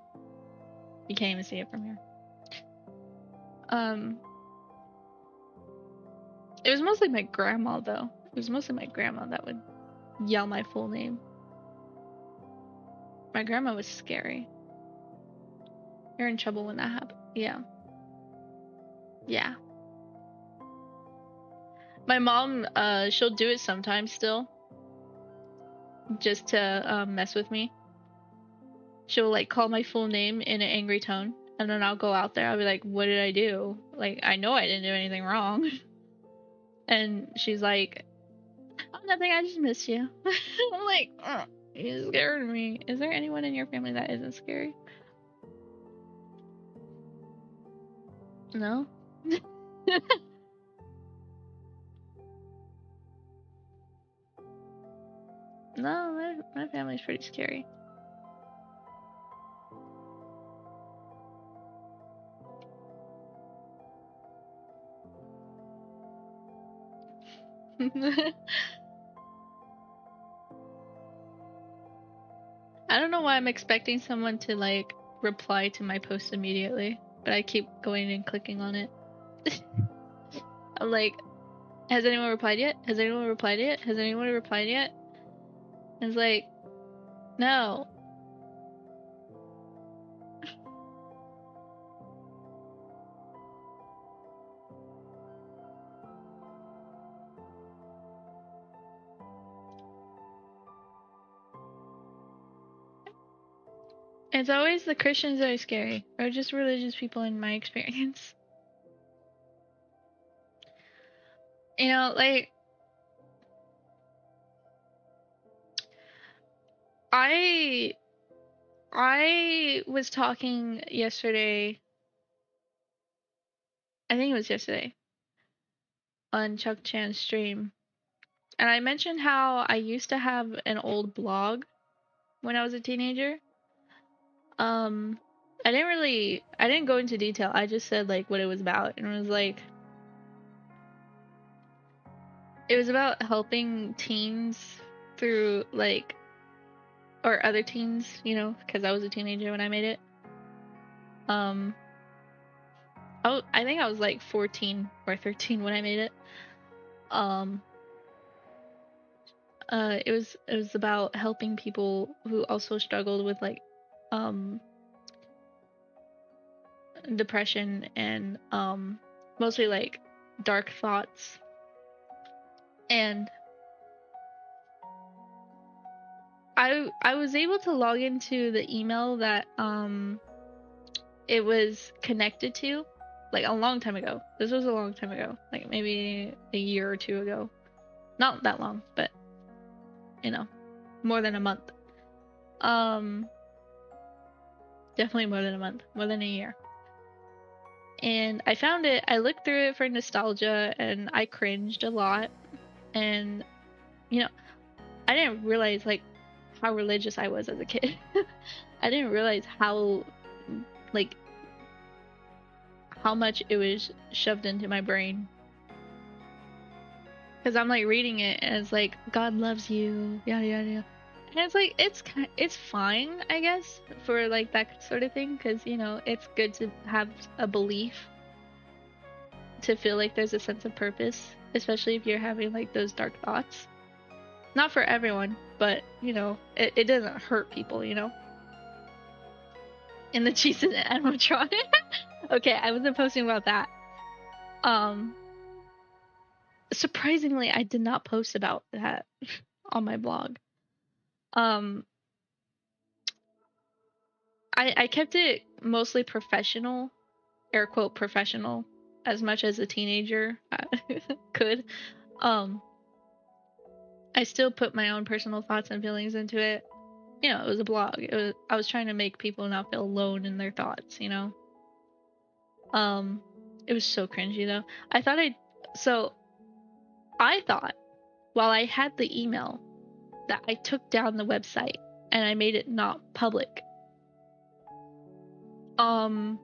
You can't even see it from here. It was mostly my grandma, though. It was mostly my grandma that would yell my full name. My grandma was scary. You're in trouble when that happens. Yeah. Yeah. My mom, she'll do it sometimes still. Just to mess with me. She'll like call my full name in an angry tone. And then I'll go out there. I'll be like, what did I do? Like, I know I didn't do anything wrong. And she's like, oh, nothing. I just miss you. I'm like, oh, you scared me. Is there anyone in your family that isn't scary? No? No, my family's pretty scary. I don't know why I'm expecting someone to like reply to my post immediately, but I keep going and clicking on it. I'm like, has anyone replied yet? Has anyone replied yet? Has anyone replied yet? And it's like, no. It's always the Christians that are scary, or just religious people in my experience. You know, like, I was talking yesterday, I think it was yesterday, on Chuck Chan's stream, and I mentioned how I used to have an old blog when I was a teenager. I didn't go into detail. I just said like what it was about, and it was like, it was about helping teens through like, or other teens, you know, because I was a teenager when I made it. I think I was like 14 or 13 when I made it. Um, it was about helping people who also struggled with like, um, depression and mostly like dark thoughts. And I was able to log into the email that it was connected to, like a long time ago. This was a long time ago, like maybe a year or two ago. Not that long, but you know, more than a month. Um, Definitely more than a month, more than a year. And I found it. I looked through it for nostalgia, and I cringed a lot. And you know, I didn't realize like how religious I was as a kid. I didn't realize how like how much it was shoved into my brain. Because I'm like reading it and it's like, God loves you, yada yada yada. And it's like, it's fine, I guess, for like that sort of thing. Because you know, it's good to have a belief, to feel like there's a sense of purpose, especially if you're having like those dark thoughts. Not for everyone, but you know, it doesn't hurt people, you know. In the cheese and animatronic. Okay, I wasn't posting about that. Um, Surprisingly, I did not post about that on my blog. Um, I kept it mostly professional, air quote professional, as much as a teenager could. Um, I still put my own personal thoughts and feelings into it. You know, it was a blog. I was trying to make people not feel alone in their thoughts, you know. Um, it was so cringy though. So I thought while I had the email that I took down the website and I made it not public. Was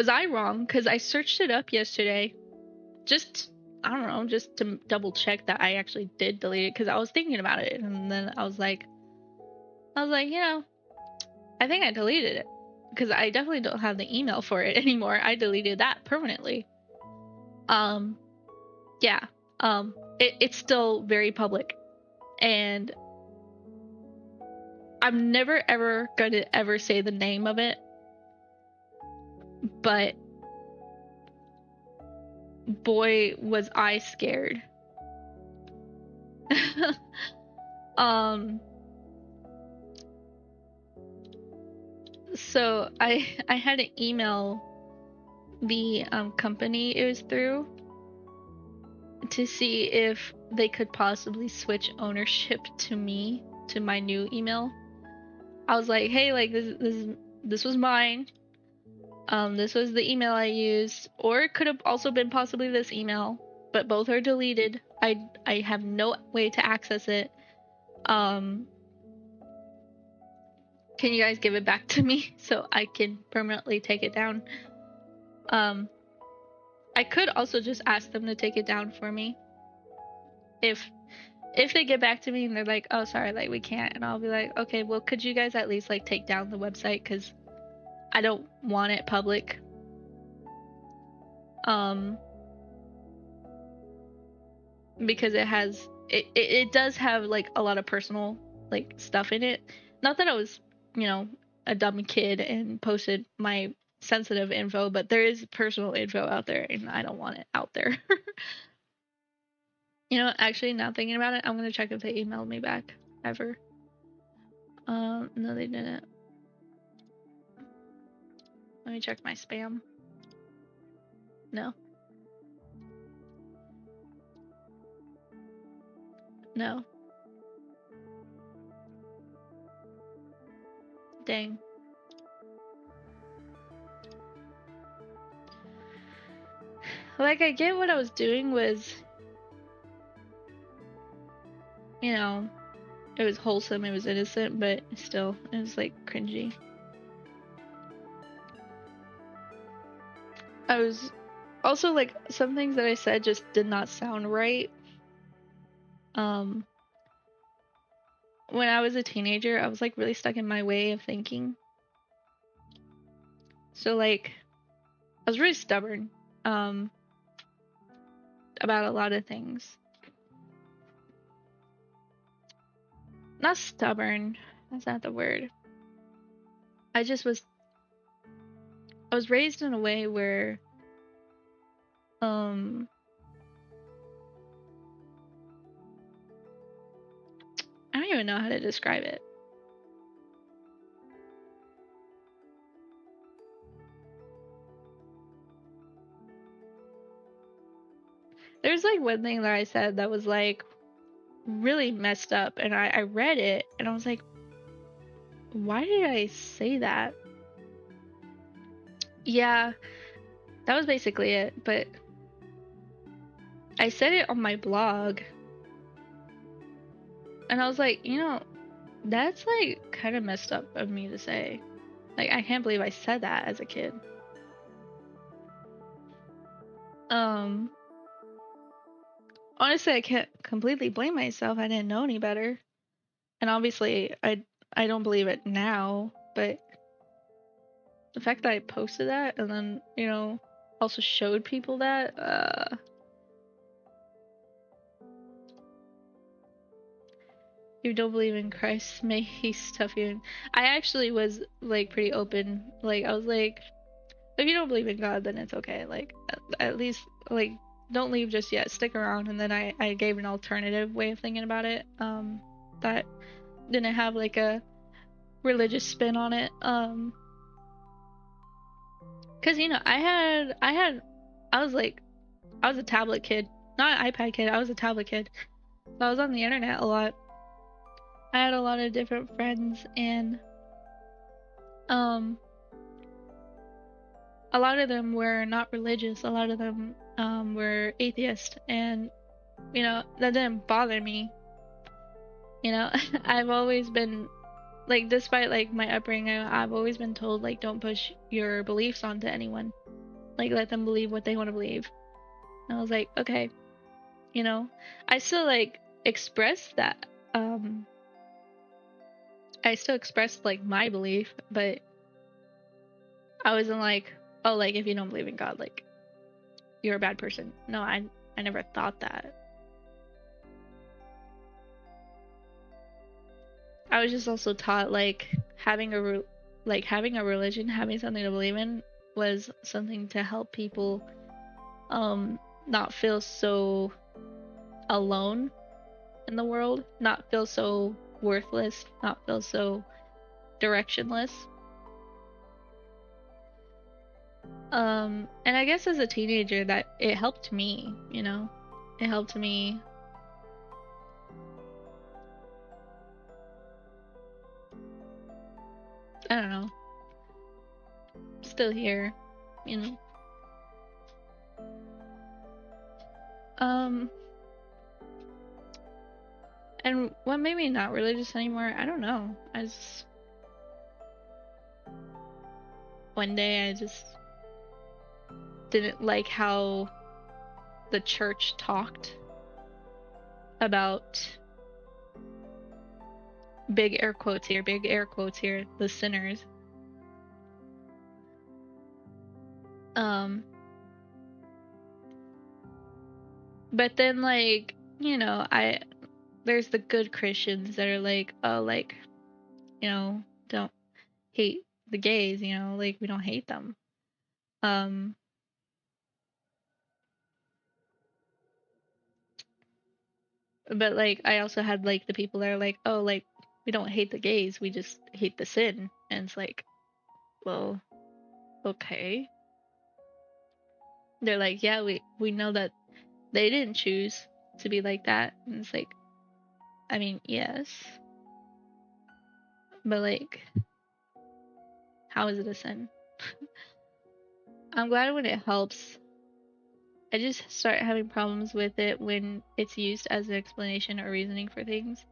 I wrong? Because I searched it up yesterday. Just, I don't know, just to double check that I actually did delete it, because I was thinking about it, and then I was like, you know, I think I deleted it. Because I definitely don't have the email for it anymore. I deleted that permanently. Yeah. It's still very public. And I'm never ever gonna ever say the name of it, but boy was I scared. um So I had to email the company it was through to see if they could possibly switch ownership to me, to my new email. I was like, hey, like this was mine. This was the email I used, or it could have also been possibly this email, but both are deleted. I have no way to access it. Can you guys give it back to me so I can permanently take it down? I could also just ask them to take it down for me. If they get back to me and they're like, oh, sorry, like we can't, and I'll be like, okay, well, could you guys at least like take down the website, because I don't want it public. Because it does have like a lot of personal like stuff in it. Not that I was, a dumb kid and posted my sensitive info, but there is personal info out there and I don't want it out there. Actually, now thinking about it, I'm gonna check if they emailed me back ever. No, they didn't. Let me check my spam. No. No. Dang. Like, I get what I was doing was, it was wholesome, it was innocent, but still, it was like cringy. I was also like, some things that I said just did not sound right. When I was a teenager, I was like really stuck in my way of thinking. So like, I was really stubborn about a lot of things. Not stubborn, that's not the word. I was raised in a way where I don't even know how to describe it. There's like one thing that I said that was like really messed up, and I read it and I was like, why did I say that? Yeah, that was basically it, but I said it on my blog and I was like, that's like kind of messed up of me to say. Like, I can't believe I said that as a kid. Honestly, I can't completely blame myself. I didn't know any better. And obviously, I don't believe it now, but the fact that I posted that and then, also showed people that, you don't believe in Christ, may he stuff you in. I actually was, like, pretty open. Like, I was like, if you don't believe in God, then it's okay. Like, at least, like, don't leave just yet. Stick around. And then I gave an alternative way of thinking about it. That didn't have, like, a religious spin on it. Cause, I was a tablet kid. Not an iPad kid, I was a tablet kid. So I was on the internet a lot. I had a lot of different friends, and a lot of them were not religious. A lot of them were atheist, and that didn't bother me. I've always been like, despite like my upbringing, I've always been told like, don't push your beliefs onto anyone. Like, let them believe what they want to believe. And I was like, okay, I still like express that. I still expressed like my belief, but I wasn't like, oh, like, if you don't believe in God, like, you're a bad person. No, I never thought that. I was just also taught like having a religion, having something to believe in was something to help people not feel so alone in the world, not feel so worthless, not feel so directionless. And I guess as a teenager that it helped me, it helped me. I don't know, still here, you know. Um, and what made me not religious anymore, I don't know. One day I just didn't like how the church talked about, big air quotes here, the sinners. Um, but then, like, there's the good Christians that are like, oh, like, don't hate the gays, like, we don't hate them. Um, but like, I also had like the people that are like, oh, like, we don't hate the gays, we just hate the sin. And it's like, well, okay. They're like, yeah, we know that they didn't choose to be like that. And it's like, I mean, yes, but like, how is it a sin? I'm glad when it helps. I just start having problems with it when it's used as an explanation or reasoning for things.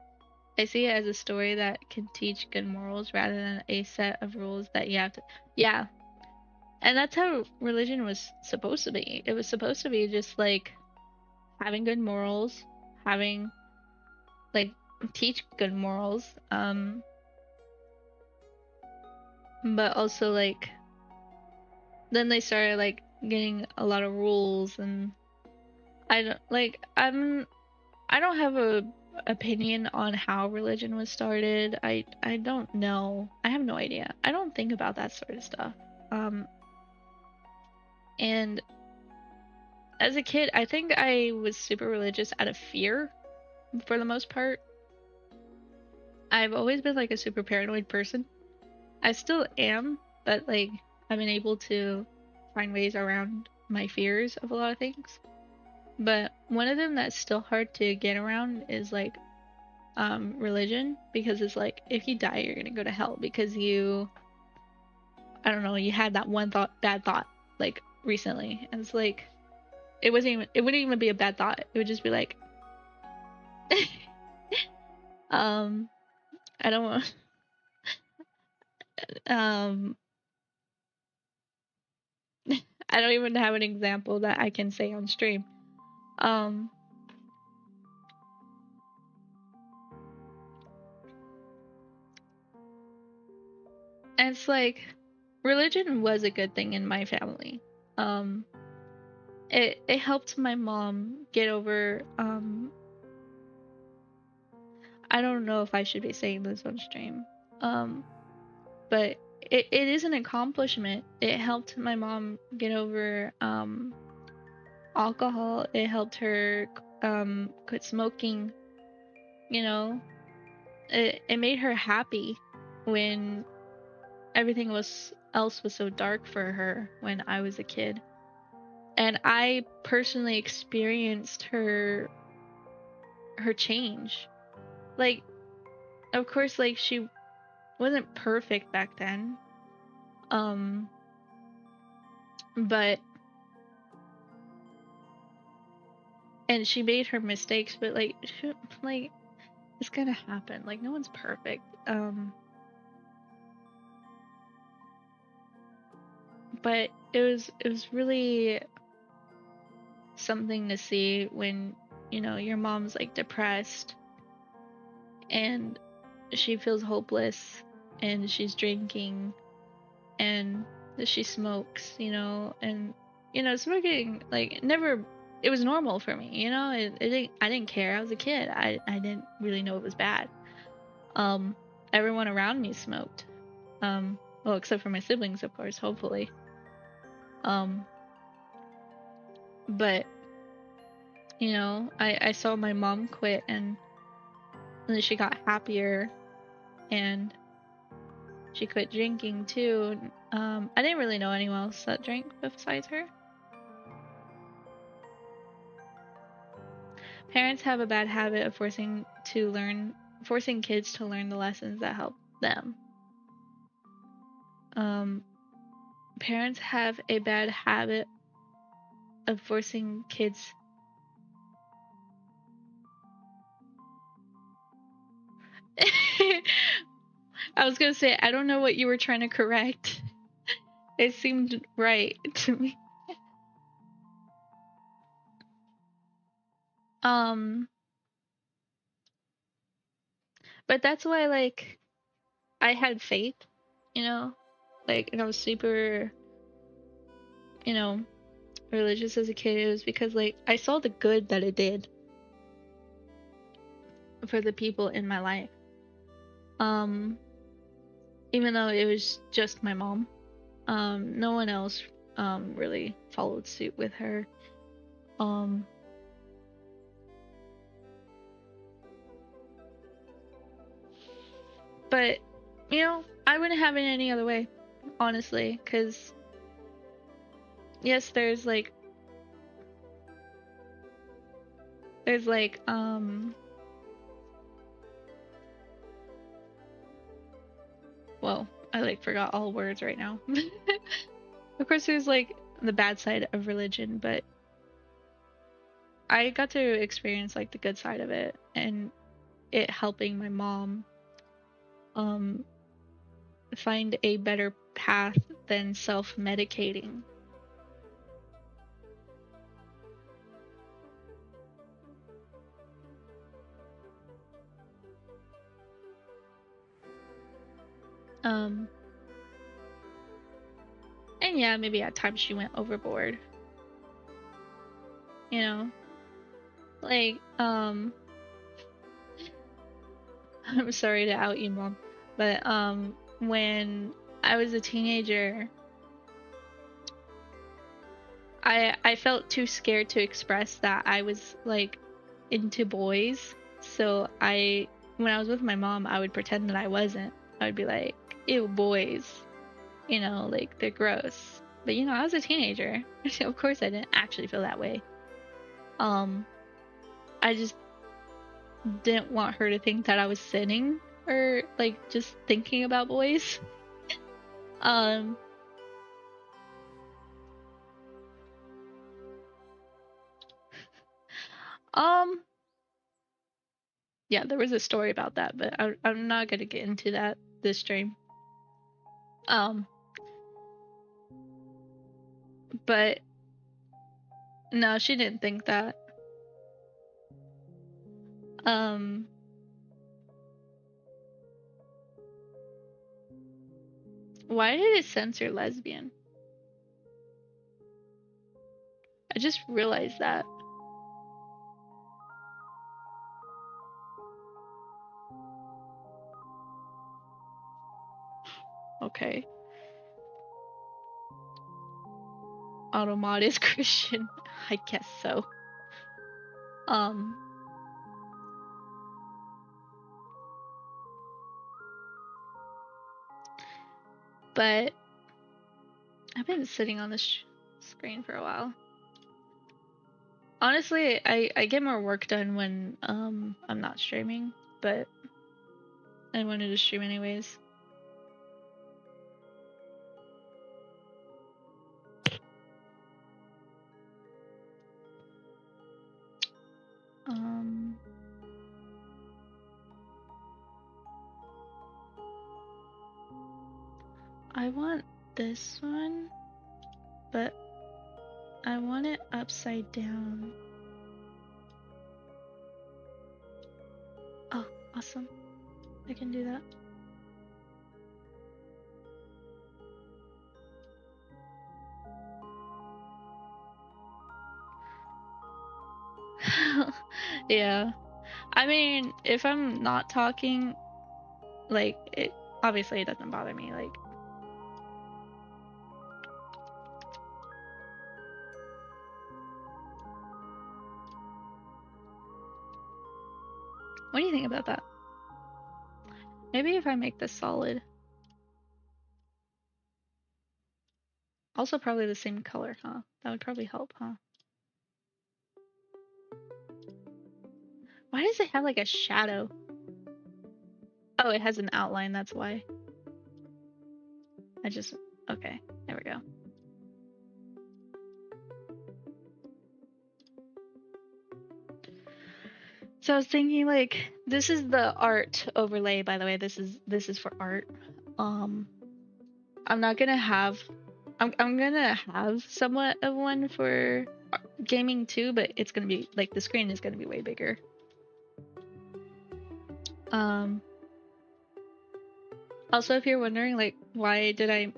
I see it as a story that can teach good morals rather than a set of rules that you have to. Yeah. And that's how religion was supposed to be. It was supposed to be just like having good morals, having, like, teach good morals, but also like then they started like getting a lot of rules, and I don't have a opinion on how religion was started. I don't know. I have no idea. I don't think about that sort of stuff. Um and as a kid, I think I was super religious out of fear for the most part. I've always been like a super paranoid person. I still am, but like I've been able to find ways around my fears of a lot of things. But one of them that's still hard to get around is like religion, because it's like if you die you're gonna go to hell because I don't know, you had that one bad thought like recently, and it's like it wouldn't even be a bad thought. It would just be like um I don't want um I don't even have an example that I can say on stream. Um and it's like religion was a good thing in my family. Um it helped my mom get over, I don't know if I should be saying this on stream. Um but it is an accomplishment. It helped my mom get over alcohol. It helped her quit smoking, you know. It made her happy when everything else was so dark for her when I was a kid. And I personally experienced her change. Like, of course, like, she wasn't perfect back then. Um but and she made her mistakes, but like like, it's gonna happen. Like, no one's perfect. But it was really something to see when, your mom's like depressed and she feels hopeless and she's drinking and she smokes, and smoking, like, never, it was normal for me, I didn't care. I was a kid. I didn't really know it was bad. Um Everyone around me smoked. Well, except for my siblings, of course, hopefully. Um but I saw my mom quit, and then she got happier and she quit drinking too. I didn't really know anyone else that drank besides her. Parents have a bad habit of forcing kids to learn the lessons that help them. Parents have a bad habit of forcing kids. I was gonna say, I don't know what you were trying to correct. It seemed right to me. But that's why, like, I had faith, you know? Like, and I was super, you know, religious as a kid. It was because, like, I saw the good that it did for the people in my life. Even though it was just my mom. No one else really followed suit with her. But, you know, I wouldn't have it any other way, honestly, because, yes, there's like, well, I, like, forgot all words right now. Of course, there's, like, the bad side of religion, but I got to experience, like, the good side of it, and it helping my mom, find a better path than self-medicating. And yeah, maybe at times she went overboard. You know? Like, I'm sorry to out you, Mom, but, when I was a teenager, I felt too scared to express that I was, like, into boys. So when I was with my mom, I would pretend that I wasn't. I would be like, ew, boys. You know, like, they're gross. But, you know, I was a teenager. Of course I didn't actually feel that way. I just didn't want her to think that I was sinning or, like, just thinking about boys. Um, yeah, there was a story about that, but I'm not gonna get into that this stream. But no, she didn't think that. Why did it censor lesbian? I just realized that. Okay. Automod is Christian. I guess so. But I've been sitting on this screen for a while. Honestly, I get more work done when I'm not streaming, but I wanted to stream anyways. I want this one, but I want it upside down. Oh, awesome. I can do that. Yeah. I mean, if I'm not talking, like, obviously it doesn't bother me, like. What do you think about that? Maybe if I make this solid. Also probably the same color, huh? That would probably help, huh? Why does it have like a shadow? Oh, it has an outline, that's why. Okay, there we go. So I was thinking like, this is the art overlay, by the way. This is for art. I'm not gonna have, I'm gonna have somewhat of one for gaming too, but it's gonna be like the screen is gonna be way bigger. Also, if you're wondering like why did I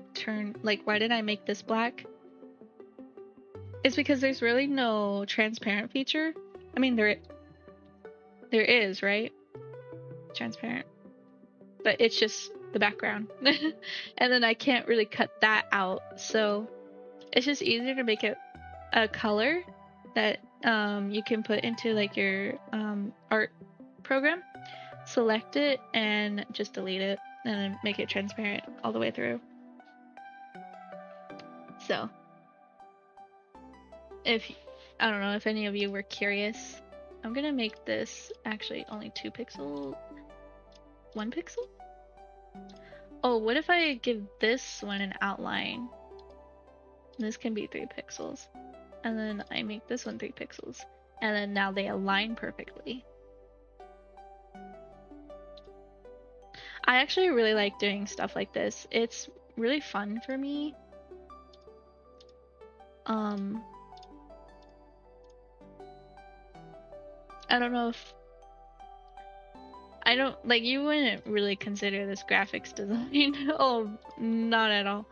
make this black? It's because there's really no transparent feature. I mean there is, right? Transparent. But it's just the background. And then I can't really cut that out. So it's just easier to make it a color that you can put into like your art program, select it, and just delete it, and then make it transparent all the way through. So if I don't know if any of you were curious, I'm gonna make this actually only 2 pixels, 1 pixel. Oh, what if I give this one an outline? This can be 3 pixels. And then I make this one 3 pixels. And then now they align perfectly. I actually really like doing stuff like this. It's really fun for me. I don't know if I don't like you wouldn't really consider this graphics design. Oh, not at all.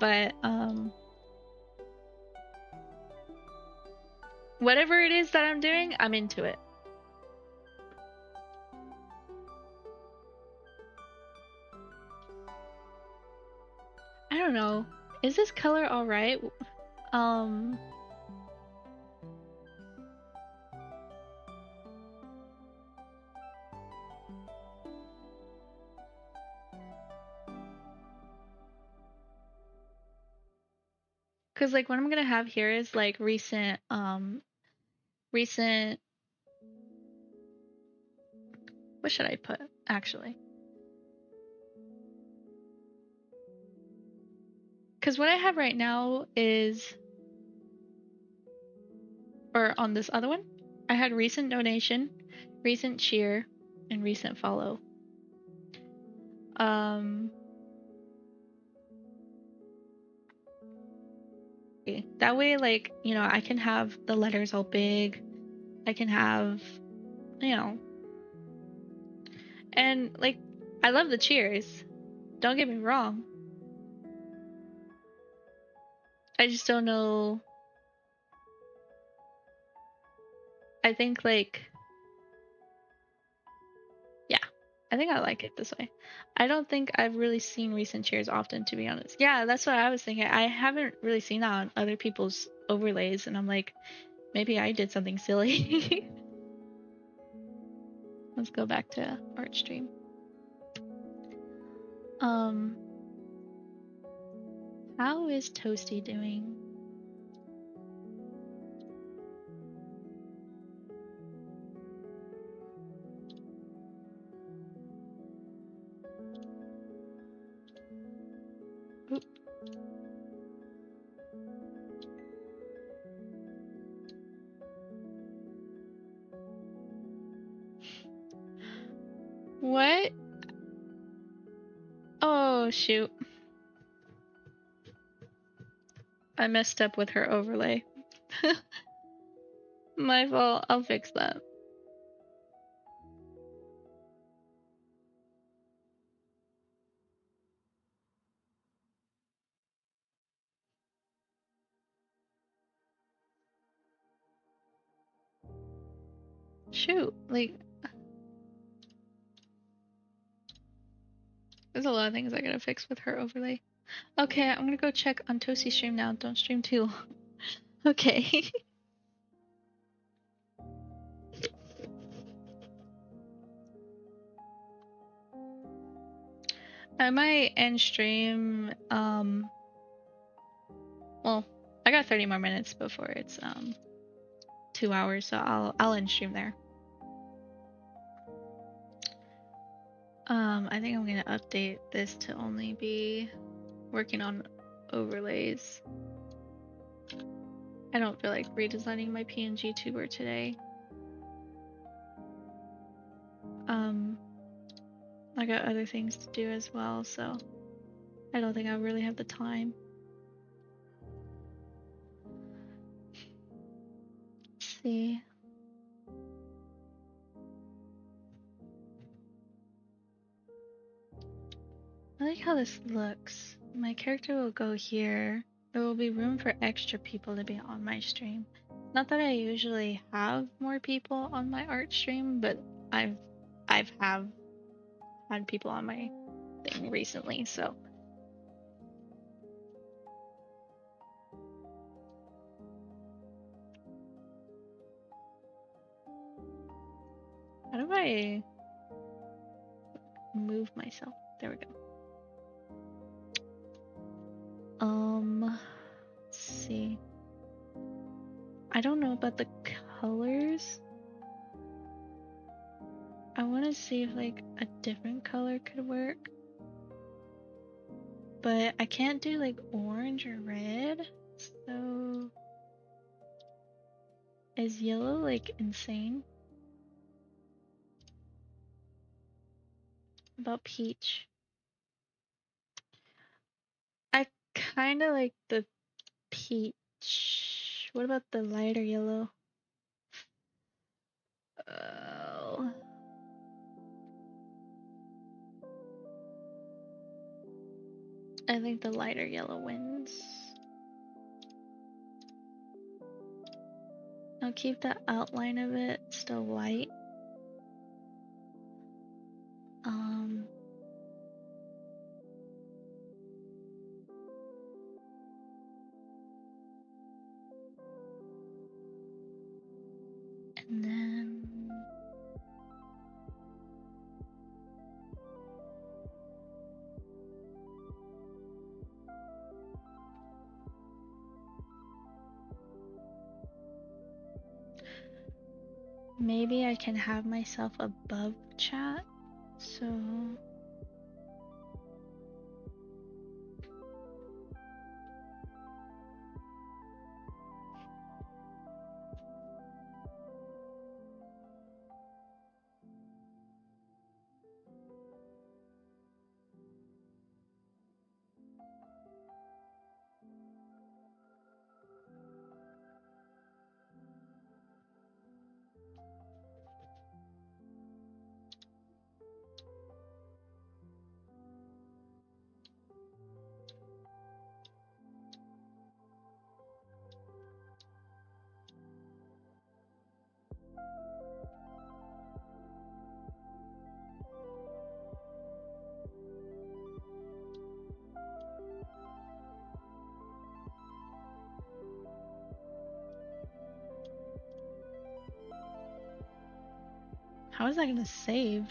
But whatever it is that I'm doing, I'm into it. I don't know. Is this color all right? Cause like what I'm gonna have here is like recent what should I put actually? Because what I have right now is, or on this other one, I had recent donation, recent cheer, and recent follow. That way, like, you know, I can have the letters all big. I can have, you know, and like, I love the cheers. Don't get me wrong. I just don't know. I think like, yeah, I think I like it this way. I don't think I've really seen recent cheers often, to be honest. Yeah, that's what I was thinking. I haven't really seen that on other people's overlays, and I'm like, maybe I did something silly. Let's go back to art stream. How is Toasty doing? Oop. What? Oh, shoot. I messed up with her overlay. My fault. I'll fix that. Shoot. Like, there's a lot of things I gotta fix with her overlay. Okay, I'm gonna go check on Toasty's stream now. Don't stream too long. Okay. I might end stream Well, I got 30 more minutes before it's 2 hours, so I'll end stream there. I think I'm gonna update this to only be working on overlays. I don't feel like redesigning my pngtuber today. I got other things to do as well, so I don't think I really have the time. Let's see. I like how this looks. My character will go here. There will be room for extra people to be on my stream. Not that I usually have more people on my art stream, but I've had people on my thing recently, so. How do I move myself? There we go. Let's see. I don't know about the colors. I want to see if like a different color could work. But I can't do like orange or red. So is yellow like insane? About peach. I kind of like the peach. What about the lighter yellow? Oh. I think the lighter yellow wins. I'll keep the outline of it still white. And then maybe I can have myself above chat. So how is that gonna save?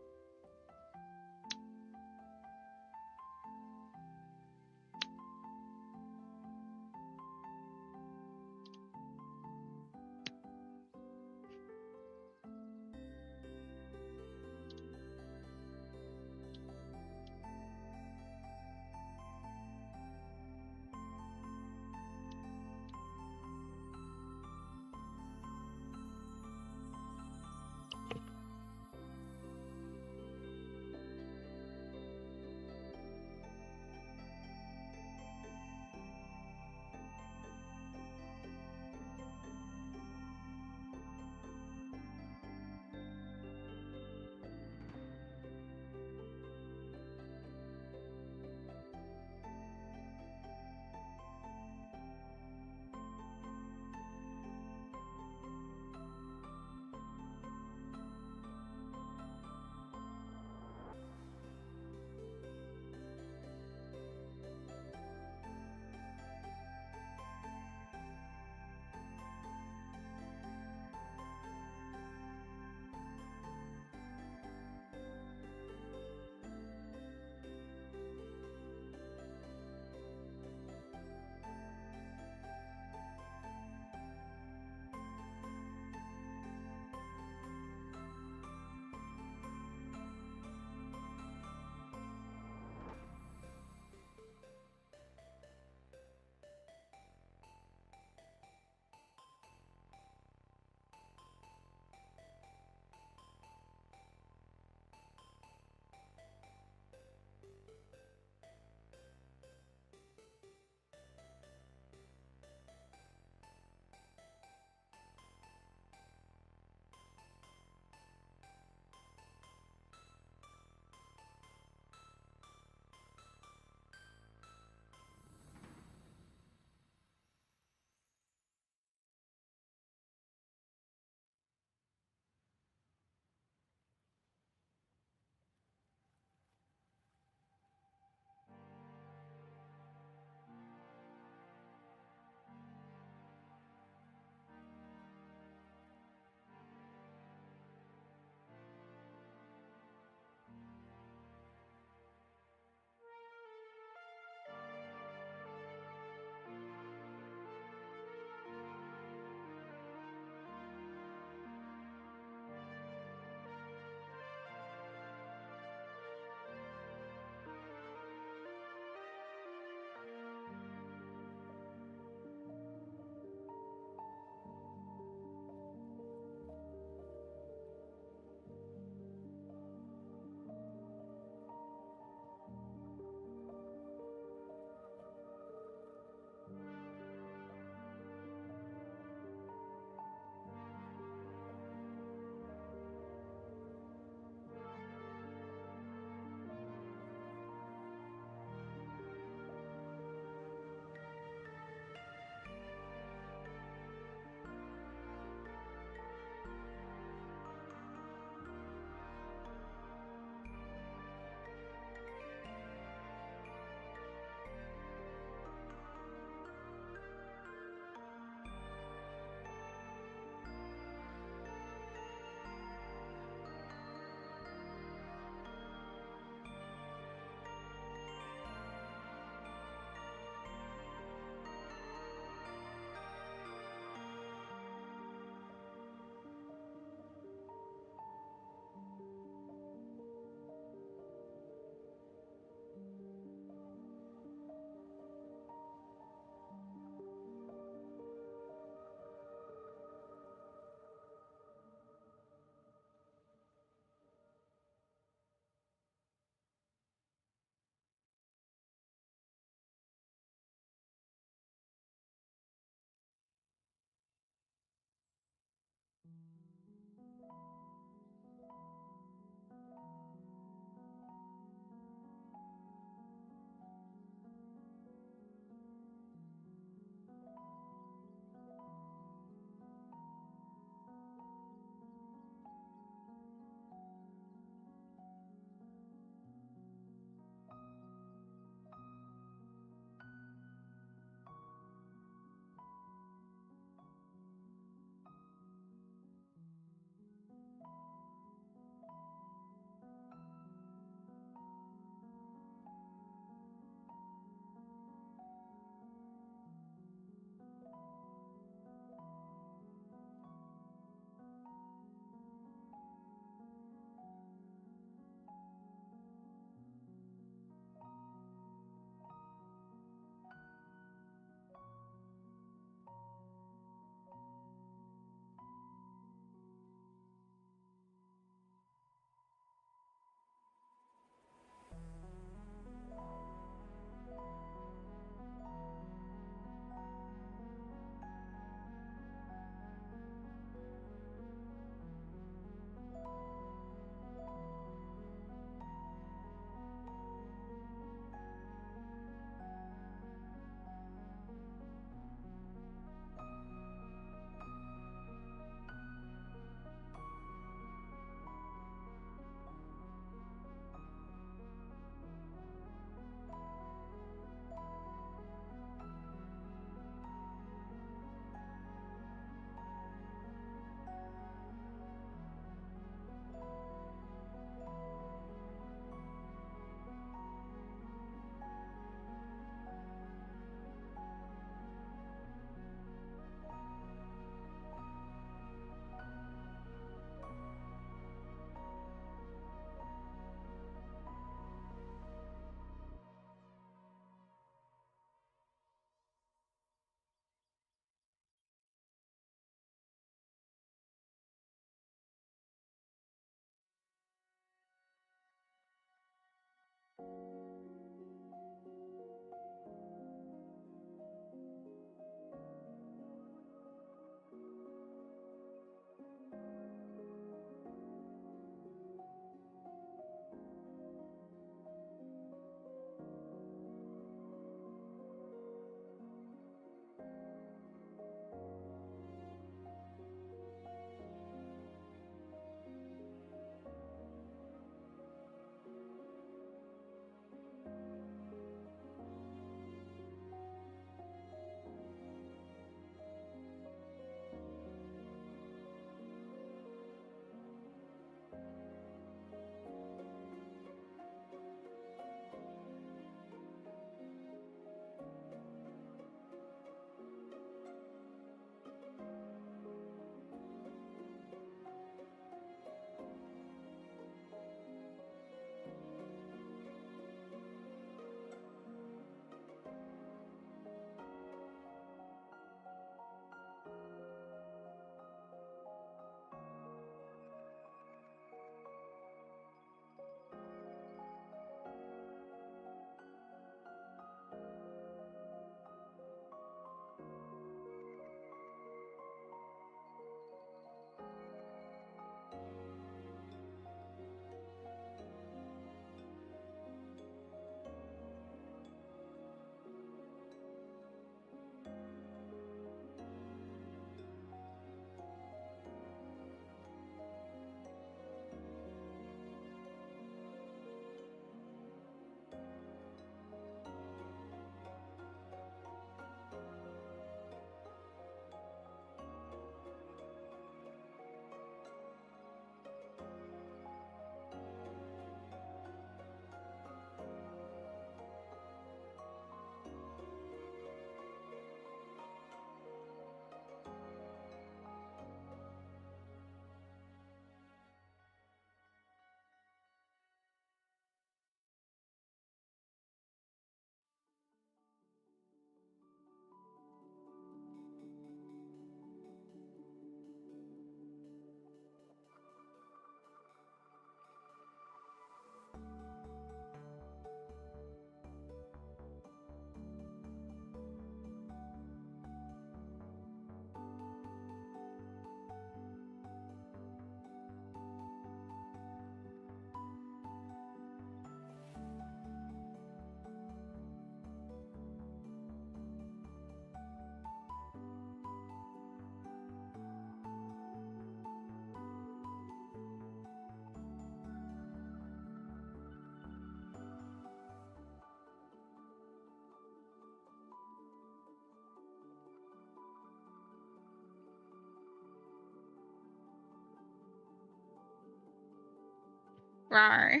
Rawr.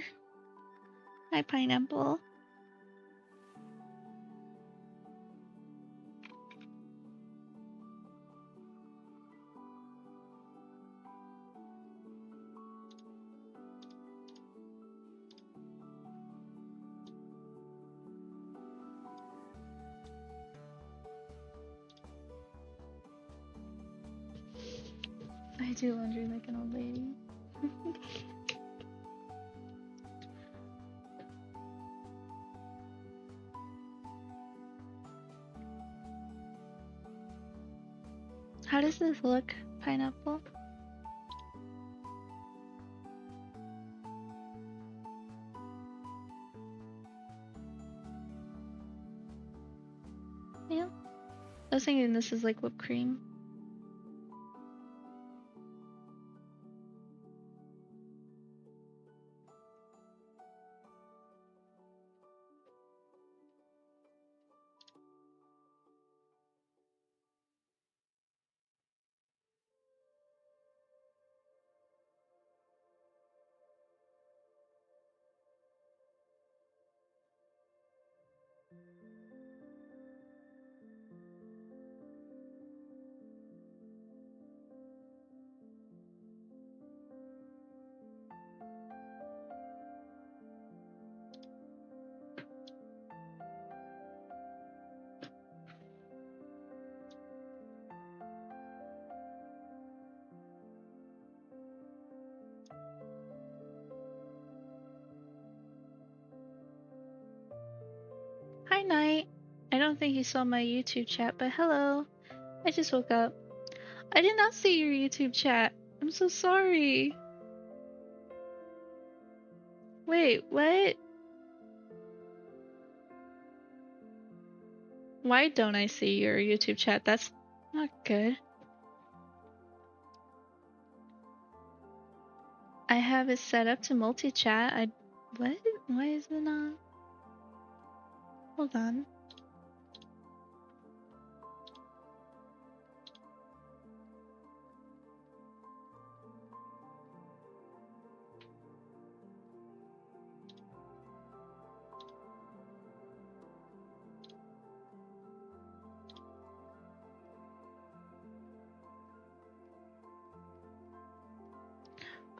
Hi, Pineapple. I do laundry like an old lady. How does this look, Pineapple? Yeah. I was thinking this is like whipped cream. Hi, Night. I don't think you saw my YouTube chat, but hello. I just woke up. I did not see your YouTube chat. I'm so sorry. Wait, what? Why don't I see your YouTube chat? That's not good. I have it set up to multi-chat. What? Why is it not? Hold on.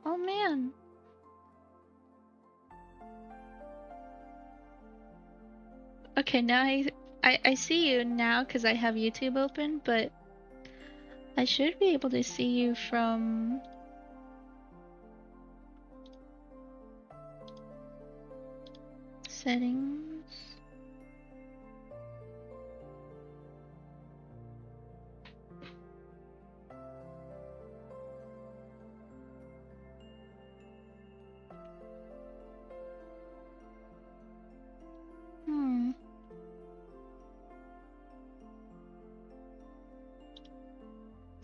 Oh man. Okay, now I see you now because I have YouTube open, but I should be able to see you from settings.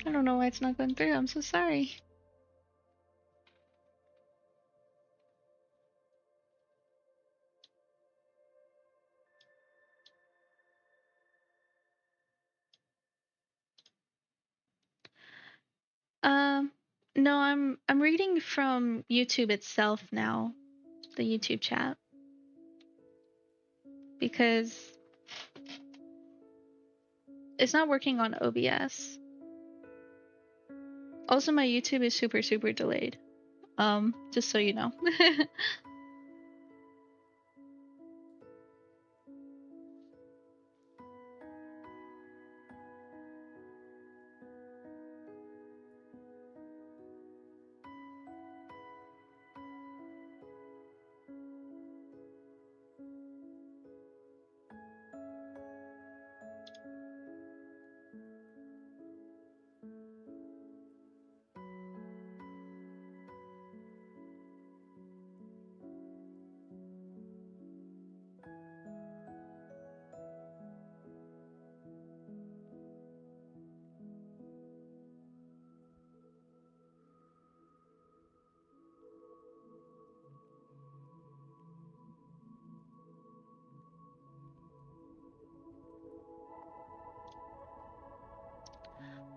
I don't know why it's not going through. I'm so sorry. Um, no, I'm reading from YouTube itself now, the YouTube chat, because it's not working on OBS. Also, my YouTube is super delayed. Just so you know.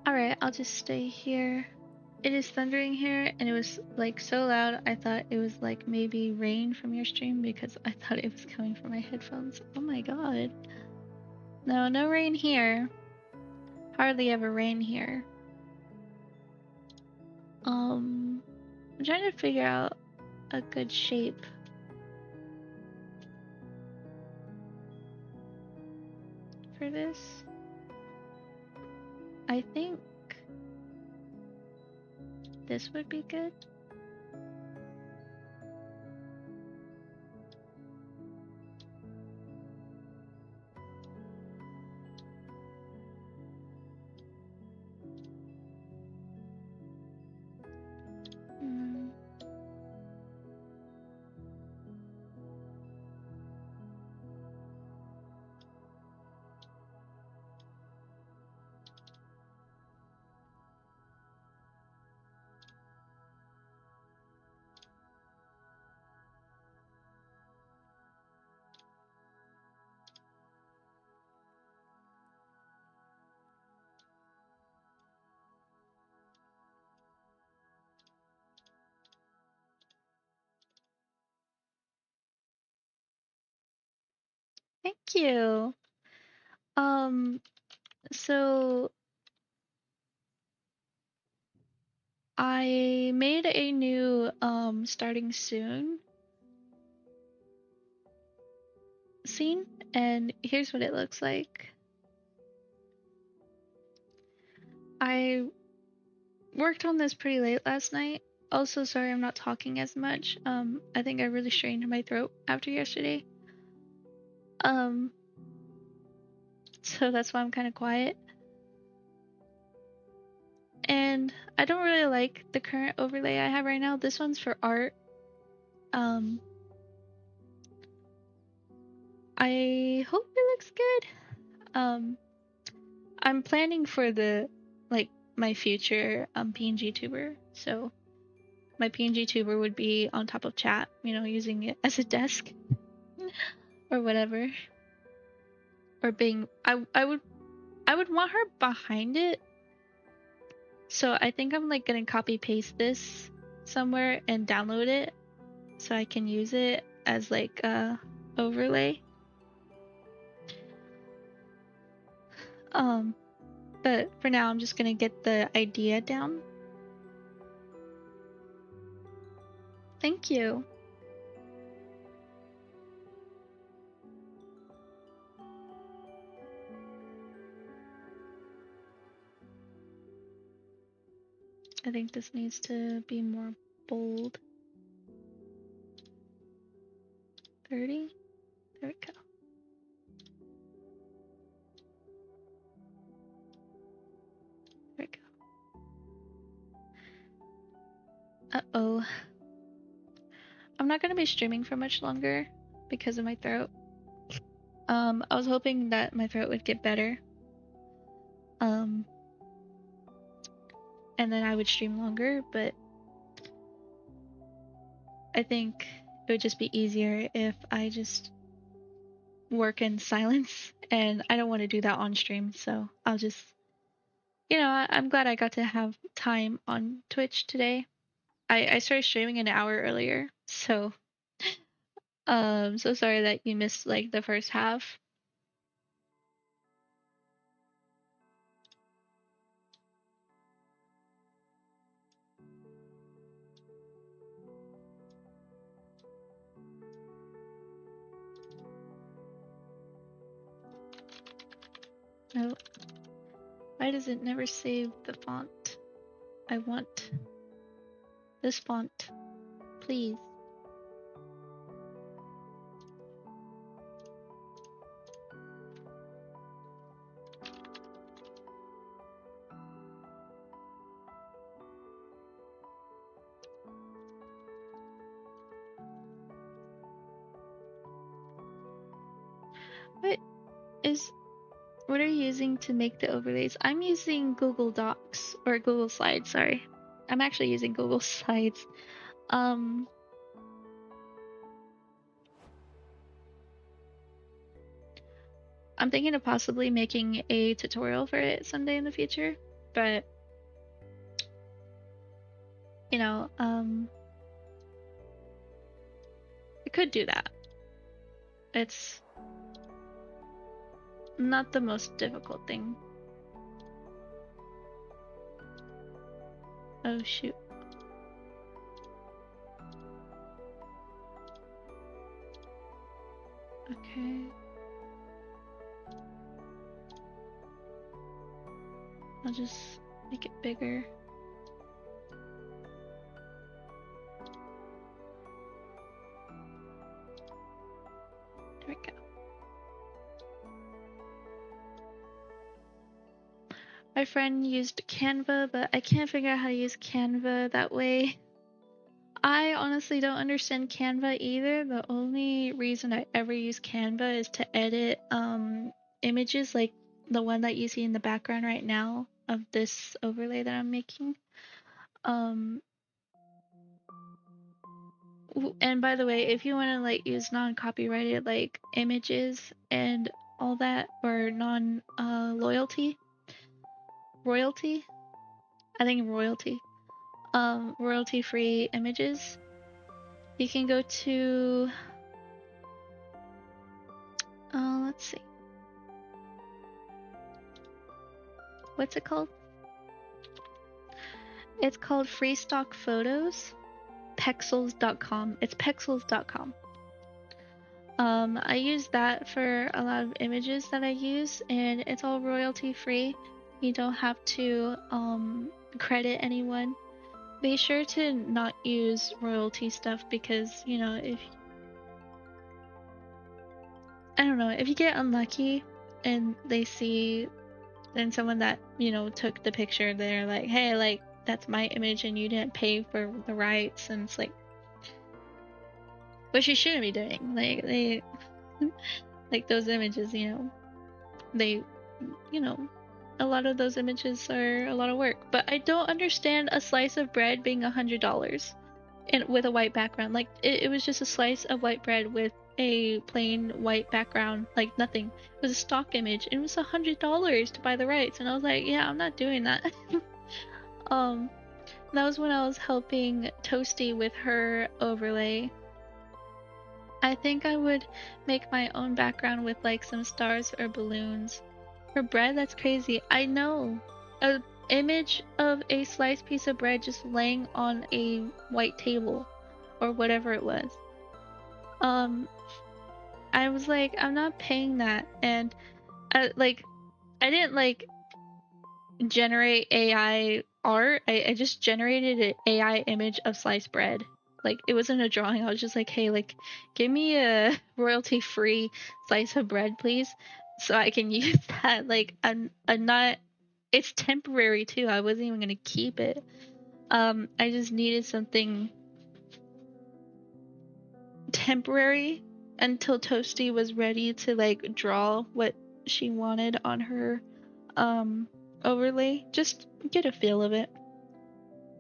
Alright, I'll just stay here. It is thundering here, and it was like so loud I thought it was like maybe rain from your stream because I thought it was coming from my headphones. Oh my god. No, no rain here. Hardly ever rain here. I'm trying to figure out a good shape for this. I think this would be good. Mm. Thank you. So I made a new starting soon scene, and here's what it looks like. I worked on this pretty late last night. Also, sorry I'm not talking as much. I think I really strained my throat after yesterday. Um, so that's why I'm kind of quiet. And I don't really like the current overlay I have right now. This one's for art. I hope it looks good. I'm planning for the like my future pngtuber. So my pngtuber would be on top of chat, you know, using it as a desk or whatever. Or being I would want her behind it. So I think I'm like gonna copy paste this somewhere and download it so I can use it as like a overlay. But for now I'm just gonna get the idea down. Thank you. I think this needs to be more bold. 30. There we go. There we go. Uh-oh. I'm not gonna be streaming for much longer because of my throat. I was hoping that my throat would get better. And then I would stream longer, but I think it would just be easier if I just work in silence, and I don't want to do that on stream, so I'll just, you know, I'm glad I got to have time on Twitch today. I started streaming an hour earlier, so so sorry that you missed like the first half. No. Why does it never save the font? I want this font, please. What is what are you using to make the overlays? I'm using Google Docs or Google Slides, sorry. I'm actually using Google Slides. I'm thinking of possibly making a tutorial for it someday in the future, but you know, I could do that. It's not the most difficult thing. Oh shoot. Okay. I'll just make it bigger. There we go. My friend used Canva, but I can't figure out how to use Canva that way. I honestly don't understand Canva either. The only reason I ever use Canva is to edit images like the one that you see in the background right now of this overlay that I'm making. And by the way, if you want to like use non-copyrighted like images and all that, or royalty, I think royalty-free images, you can go to let's see, what's it called? It's called Free Stock Photos, pexels.com. It's pexels.com. I use that for a lot of images that I use, and it's all royalty free. You don't have to credit anyone. Be sure to not use royalty stuff because, you know, if I don't know, if you get unlucky and they see, and someone that, you know, took the picture, they're like, hey, like, that's my image and you didn't pay for the rights, and it's like, which you shouldn't be doing. Like, they, like, those images, you know, they, you know, a lot of those images are a lot of work. But I don't understand a slice of bread being $100 and with a white background. Like, it was just a slice of white bread with a plain white background, like nothing. It was a stock image, and it was $100 to buy the rights, and I was like, yeah, I'm not doing that. um, that was when I was helping Toasty with her overlay. I think I would make my own background with like some stars or balloons. For bread, that's crazy. I know. A image of a sliced piece of bread just laying on a white table or whatever it was. I was like, I'm not paying that, and like, I didn't like generate AI art. I just generated an AI image of sliced bread. Like, it wasn't a drawing. I was just like, hey, like, give me a royalty-free slice of bread, please, so I can use that. Like, I'm not. It's temporary too. I wasn't even gonna keep it. I just needed something temporary until Toasty was ready to like draw what she wanted on her overlay. Just get a feel of it.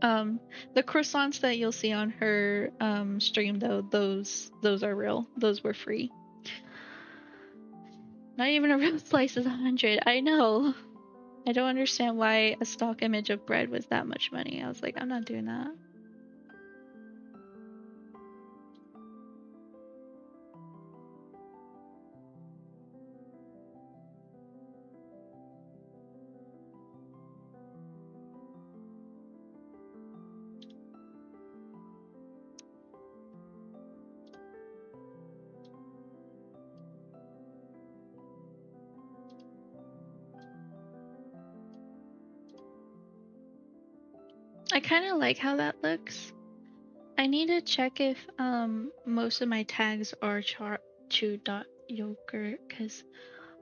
The croissants that you'll see on her stream though, those are real. Those were free. Not even a real slice is 100. I know. I don't understand why a stock image of bread was that much money. I was like, I'm not doing that. I kind of like how that looks. I need to check if most of my tags are chew.yogurt, because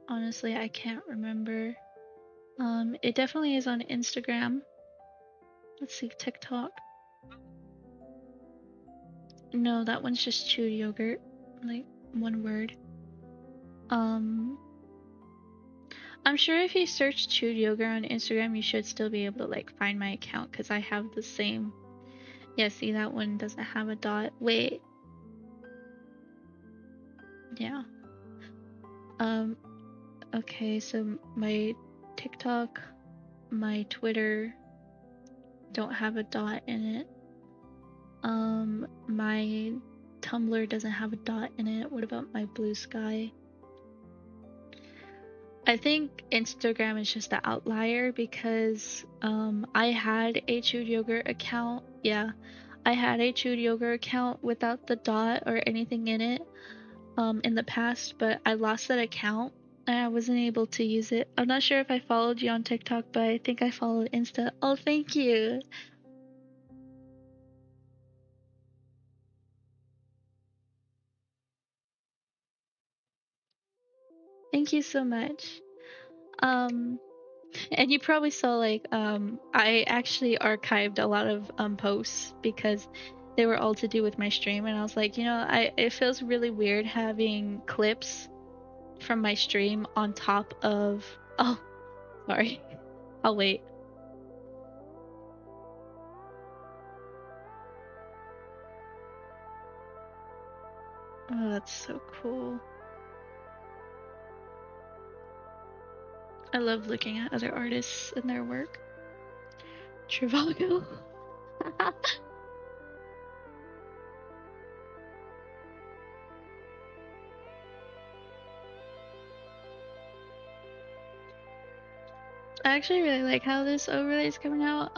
honestly I can't remember. It definitely is on Instagram. Let's see, TikTok. No, that one's just chewed yogurt, like one word. Um, I'm sure if you search chewed yogurt on Instagram, you should still be able to like find my account because I have the same. Yeah, see, that one doesn't have a dot. Wait. Yeah. Um, okay, so my TikTok, my Twitter don't have a dot in it. My Tumblr doesn't have a dot in it. What about my blue sky? I think Instagram is just the outlier because I had a Chewed Yogurt account. Yeah, I had a Chewed Yogurt account without the dot or anything in it in the past, but I lost that account and I wasn't able to use it. I'm not sure if I followed you on TikTok, but I think I followed Insta. Oh, thank you. Thank you so much. Um, and you probably saw like I actually archived a lot of posts because they were all to do with my stream, and I was like, it feels really weird having clips from my stream on top of. Oh, sorry. I'll wait. Oh, that's so cool. I love looking at other artists and their work. Trivago. I actually really like how this overlay is coming out.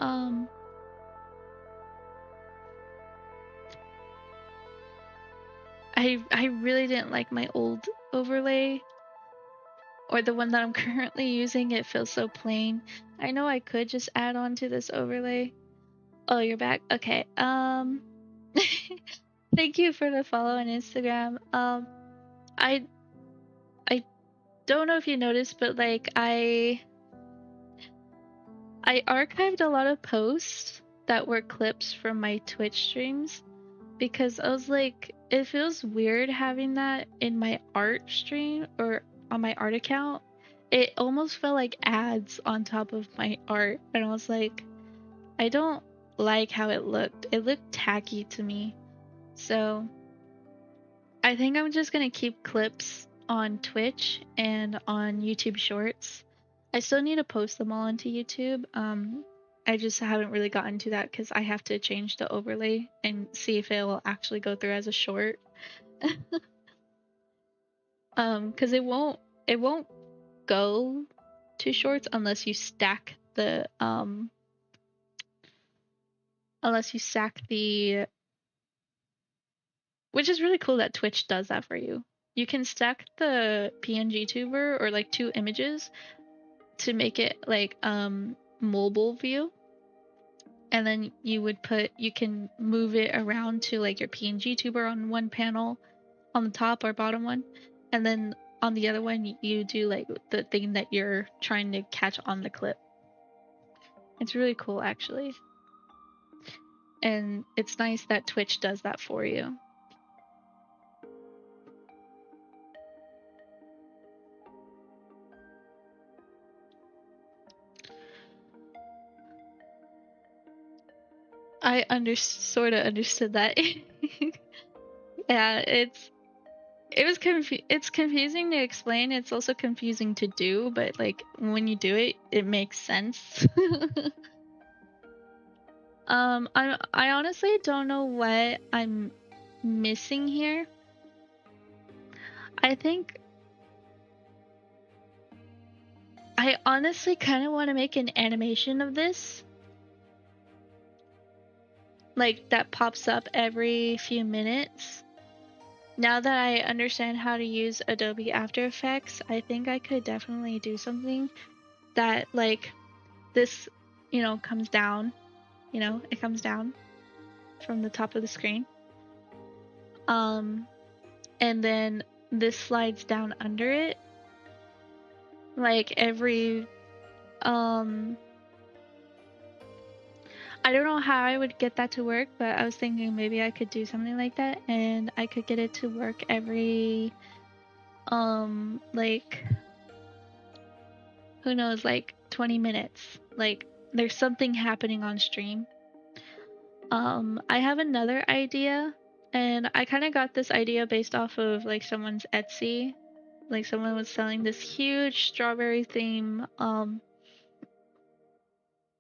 I really didn't like my old overlay, or the one that I'm currently using. It feels so plain. I know I could just add on to this overlay. Oh, you're back. Okay. Thank you for the follow on Instagram. I I don't know if you noticed, but like I archived a lot of posts that were clips from my Twitch streams because I was like, it feels weird having that in my art stream or on my art account. It almost felt like ads on top of my art, and I was like, I don't like how it looked. It looked tacky to me. So I think I'm just gonna keep clips on Twitch and on YouTube Shorts. I still need to post them all onto YouTube. I just haven't really gotten to that because I have to change the overlay and see if it will actually go through as a short. Because it won't go to shorts unless you stack the, which is really cool that Twitch does that for you. You can stack the pngtuber or like two images to make it like mobile view, and then you can move it around to like your pngtuber on one panel on the top or bottom one, and then on the other one you do like the thing that you're trying to catch on the clip. It's really cool actually, and it's nice that Twitch does that for you. I sort of understood that. Yeah, it's confusing to explain. It's also confusing to do, but like when you do it, it makes sense. I honestly don't know what I'm missing here. I think I honestly kind of want to make an animation of this, like that pops up every few minutes. Now that I understand how to use Adobe After Effects, I think I could definitely do something that like this, comes down, it comes down from the top of the screen. And then this slides down under it. Like every I don't know how I would get that to work, but I was thinking maybe I could do something like that, and I could get it to work every like, who knows, like 20 minutes. Like there's something happening on stream. I have another idea, and I kind of got this idea based off of like someone's Etsy. Like someone was selling this huge strawberry theme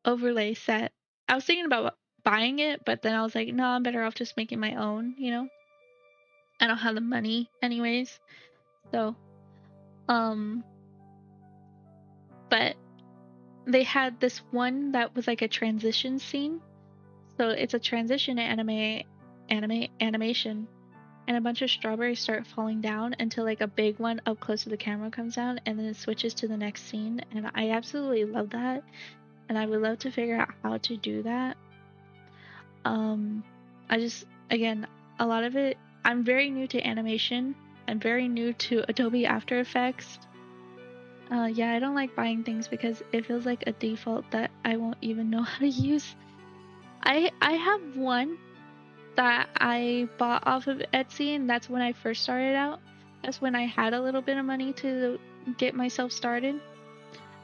overlay set. I was thinking about buying it, but then I was like, no, I'm better off just making my own, you know? I don't have the money anyways. So, but they had this one that was like a transition scene. So it's a transition animation, and a bunch of strawberries start falling down until like a big one up close to the camera comes down, and then it switches to the next scene. And I absolutely love that, and I would love to figure out how to do that. I just, again, a lot of it, I'm very new to animation. I'm very new to Adobe After Effects. Yeah, I don't like buying things because it feels like a default that I won't even know how to use. I have one that I bought off of Etsy, and that's when I first started out. That's when I had a little bit of money to get myself started.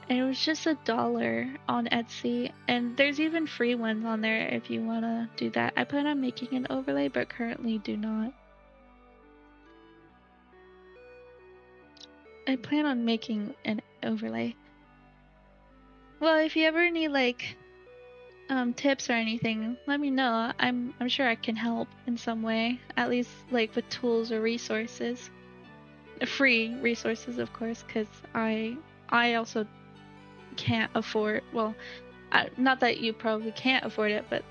And it was just $1 on Etsy, and there's even free ones on there if you want to do that. I plan on making an overlay, but currently do not. I plan on making an overlay. Well, if you ever need like tips or anything, let me know. I'm sure I can help in some way, at least like with tools or resources. Free resources, of course, because I also can't afford, well, not that you probably can't afford it, but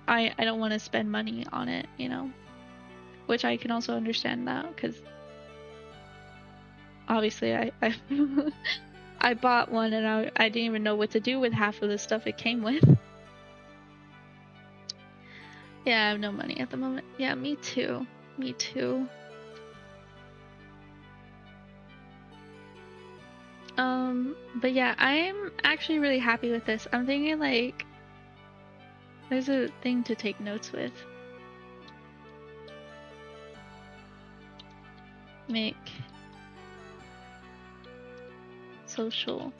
I don't want to spend money on it, you know, which I can also understand that, because obviously I I bought one and I didn't even know what to do with half of the stuff it came with. Yeah, I have no money at the moment. Yeah, me too. Me too. But yeah, I'm actually really happy with this. I'm thinking like there's a thing to take notes with. Make social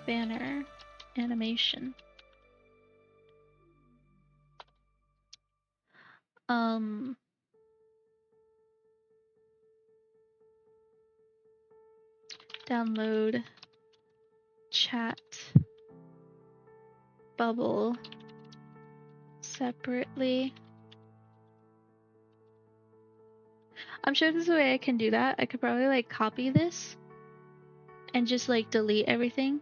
banner animation. Download chat bubble separately. I'm sure there's a way I can do that. I could probably like copy this and just like delete everything.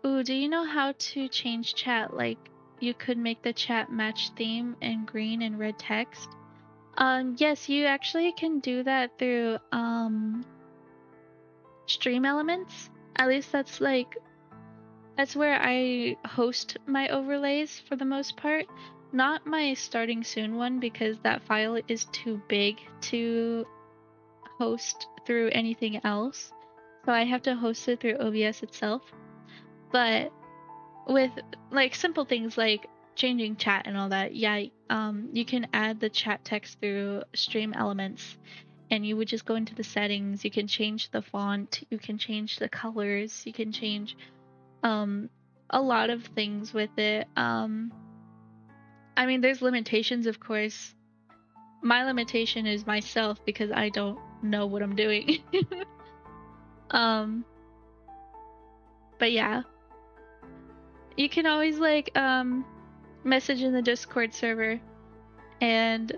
Ooh, do you know how to change chat? Like you could make the chat match theme and green and red text. Yes, you actually can do that through Stream Elements. At least that's where I host my overlays for the most part. Not my starting soon one, because that file is too big to host through anything else. So I have to host it through OBS itself. But with like simple things like changing chat and all that, yeah, you can add the chat text through Stream Elements, and you would just go into the settings. You can change the font, you can change the colors, you can change a lot of things with it. I mean, there's limitations, of course. My limitation is myself, because I don't know what I'm doing. But yeah, you can always like message in the Discord server, and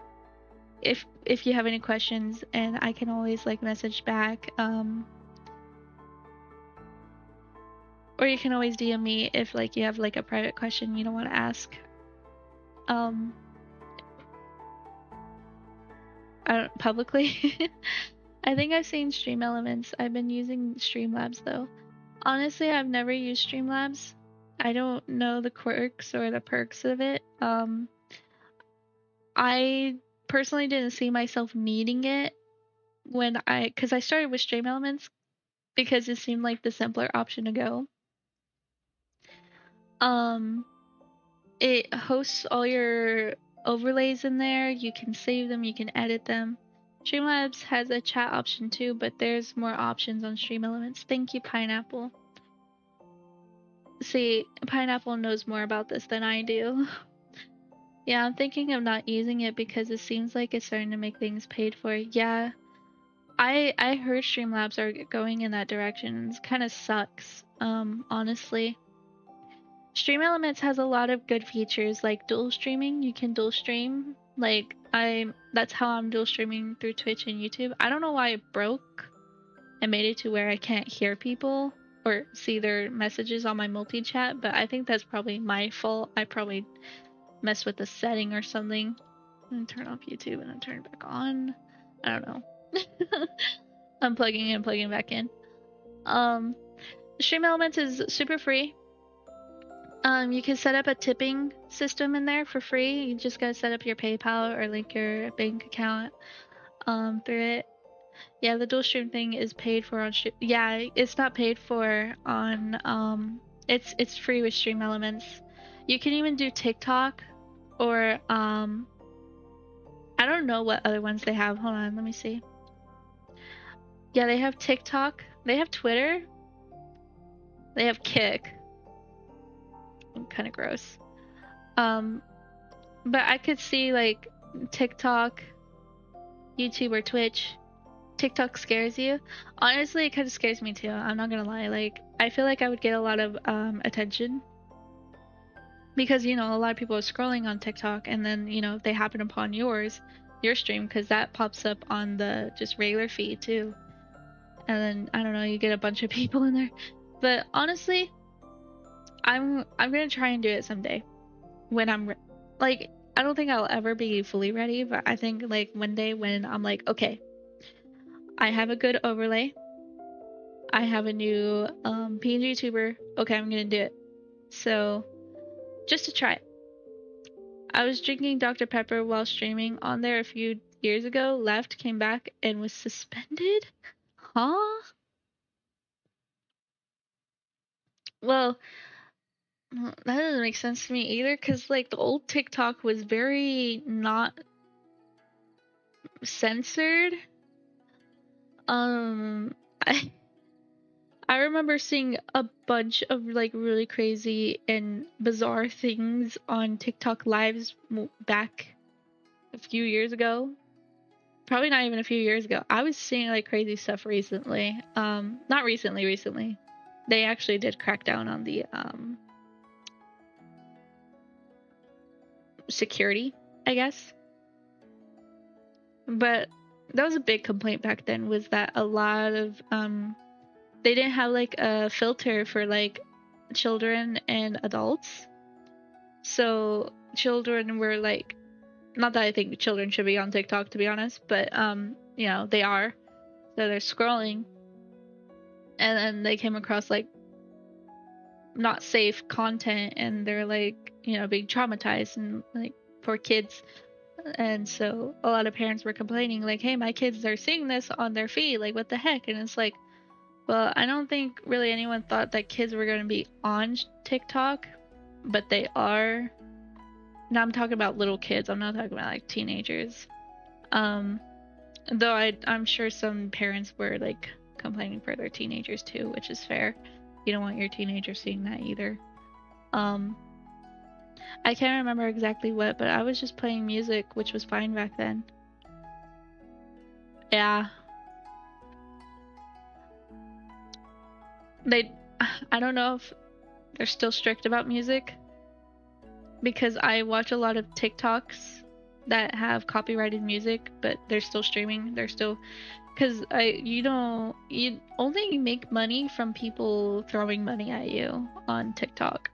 if you have any questions, and I can always like message back, or you can always DM me if like you have like a private question you don't want to ask. I don't publicly. I think I've seen Stream Elements. I've been using Streamlabs though. Honestly, I've never used Streamlabs. I don't know the quirks or the perks of it. I personally didn't see myself needing it because I started with Stream Elements because it seemed like the simpler option to go. It hosts all your overlays in there. You can save them, you can edit them. Streamlabs has a chat option too, but there's more options on Stream Elements. Thank you, Pineapple. See, Pineapple knows more about this than I do. Yeah, I'm thinking of not using it because it seems like it's starting to make things paid for. Yeah, I heard Streamlabs are going in that direction. It kind of sucks, honestly. Stream Elements has a lot of good features like dual streaming. You can dual stream. Like that's how I'm dual streaming through Twitch and YouTube. I don't know why it broke and made it to where I can't hear people or see their messages on my multi-chat, but I think that's probably my fault. I probably messed with the setting or something. And turn off YouTube and then turn it back on. I don't know. Unplugging and plugging back in. Stream Elements is super free. You can set up a tipping system in there for free. You just gotta set up your PayPal or link your bank account through it. Yeah, the dual stream thing is paid for on stream. Yeah, it's not paid for on it's free with Stream Elements. You can even do TikTok or I don't know what other ones they have. Hold on, let me see. Yeah, they have TikTok. They have Twitter. They have Kick. Kind of gross. But I could see like TikTok, YouTube, or Twitch. TikTok scares you. Honestly, it kind of scares me too. I'm not gonna lie. Like, I feel like I would get a lot of attention because a lot of people are scrolling on TikTok, and then they happen upon your stream because that pops up on the just regular feed too. And then I don't know, you get a bunch of people in there. But honestly, I'm gonna try and do it someday when I'm like, I don't think I'll ever be fully ready, but I think like one day when I'm like, okay, I have a good overlay, I have a new pngtuber, okay, I'm gonna do it. So just to try it. I was drinking Dr. Pepper while streaming on there a few years ago, left, came back, and was suspended? Huh? Well, that doesn't make sense to me either, because like the old TikTok was very not censored. I I remember seeing a bunch of like really crazy and bizarre things on TikTok lives back a few years ago. Probably not even a few years ago. I was seeing like crazy stuff recently. Not recently. They actually did crack down on the security, I guess. But that was a big complaint back then, was that a lot of they didn't have like a filter for like children and adults. So children were like, not that I think children should be on TikTok, to be honest, but they are. So they're scrolling, and then they came across like not safe content, and they're like, being traumatized, and like poor kids. And so a lot of parents were complaining like, hey, my kids are seeing this on their feed, like what the heck? And it's like, well, I don't think really anyone thought that kids were going to be on TikTok, but they are. Now I'm talking about little kids. I'm not talking about like teenagers. Though I'm sure some parents were like complaining for their teenagers too, which is fair. You don't want your teenager seeing that either. I can't remember exactly what, but I was just playing music, which was fine back then. Yeah. I don't know if they're still strict about music, because I watch a lot of TikToks that have copyrighted music, but they're still streaming. They're still, because you only make money from people throwing money at you on TikTok.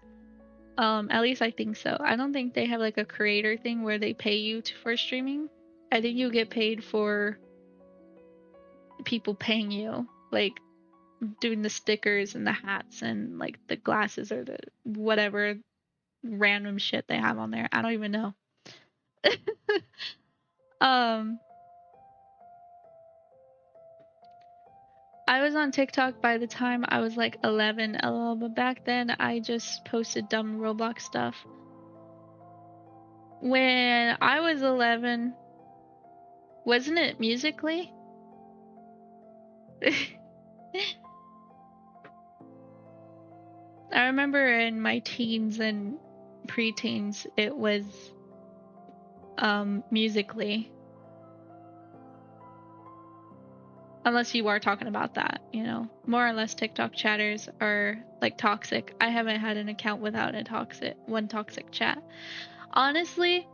At least I think so. I don't think they have like a creator thing where they pay you for streaming. I think you get paid for people paying you, like doing the stickers and the hats and like the glasses or the whatever random shit they have on there. I don't even know. I was on TikTok by the time I was like 11, lol, but back then I just posted dumb Roblox stuff. When I was 11, wasn't it Musically? I remember in my teens and preteens it was Musically. unless you are talking about that, you know. More or less TikTok chatters are like toxic. I haven't had an account without one toxic chat. Honestly,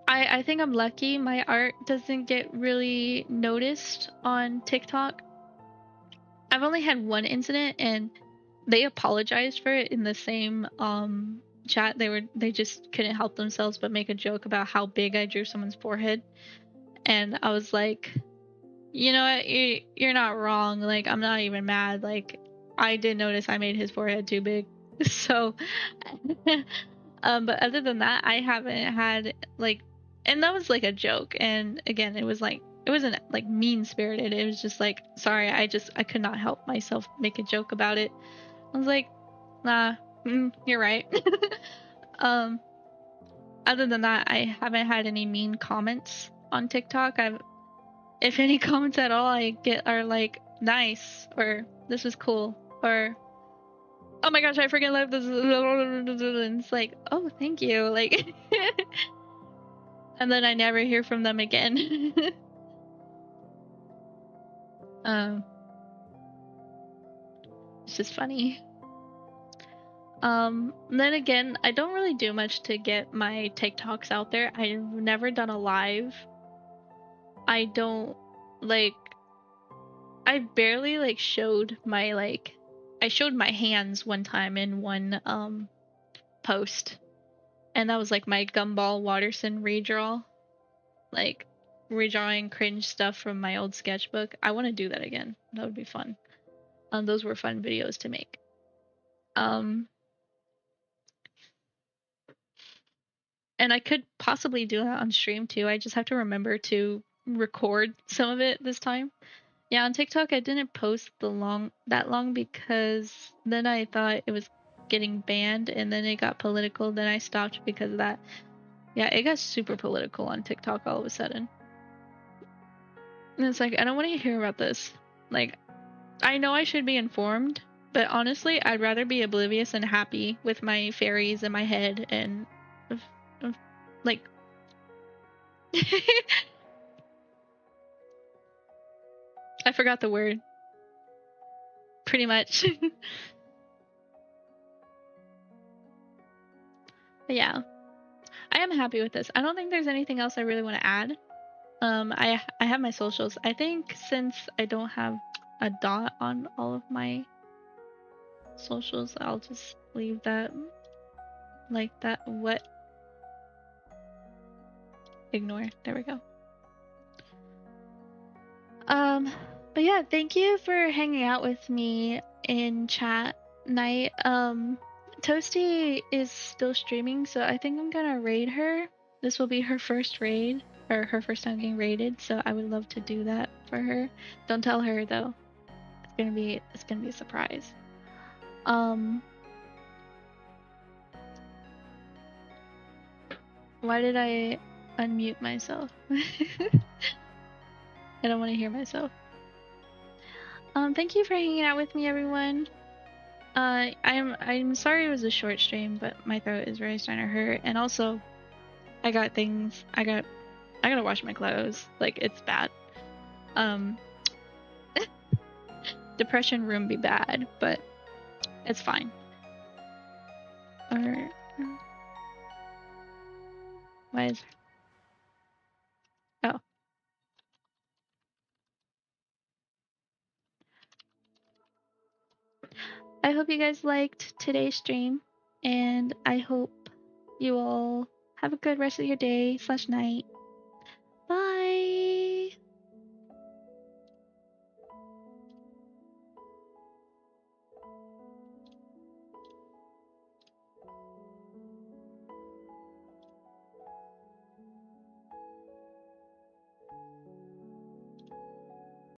I think I'm lucky. My art doesn't get really noticed on TikTok. I've only had one incident, and they apologized for it in the same chat. They just couldn't help themselves but make a joke about how big I drew someone's forehead, and I was like, you know what, you're not wrong. Like, I'm not even mad. Like, I did notice I made his forehead too big. So but other than that, I haven't had like, and that was like a joke. And again, it wasn't like mean spirited. It was just like, sorry, I could not help myself make a joke about it. I was like, nah, you're right. um, Other than that, I haven't had any mean comments on TikTok. If any comments at all I get are like, nice, or this is cool, or oh my gosh, I freaking love this. And it's like, oh, thank you. Like, and then I never hear from them again. um, it's just funny. Then again, I don't really do much to get my TikToks out there. I've never done a live. I don't like. I barely like showed my I showed my hands one time in one post, and that was like my Gumball Watterson redraw, like redrawing cringe stuff from my old sketchbook. I want to do that again. That would be fun. Those were fun videos to make. Um, and I could possibly do that on stream too. I just have to remember to record some of it this time. Yeah, on TikTok I didn't post that long because then I thought it was getting banned, and then it got political. Then I stopped because of that. Yeah, it got super political on TikTok all of a sudden. And it's like, I don't want to hear about this. Like, I know I should be informed, but honestly, I'd rather be oblivious and happy with my fairies in my head and like I forgot the word. Pretty much. But yeah, I am happy with this. I don't think there's anything else I really want to add. I have my socials. I think since I don't have a dot on all of my socials, I'll just leave that like that. What? Ignore. There we go. But yeah, thank you for hanging out with me in chat night. Toasty is still streaming, so I think I'm gonna raid her. This will be her first raid, or her first time getting raided, so I would love to do that for her. Don't tell her though. It's gonna be a surprise. Why did I unmute myself? I don't want to hear myself. Thank you for hanging out with me, everyone. I'm sorry it was a short stream, but my throat is really starting to hurt, and also, I gotta wash my clothes. Like, it's bad. Depression room be bad, but it's fine. Or why is? Oh. I hope you guys liked today's stream, and I hope you all have a good rest of your day / night.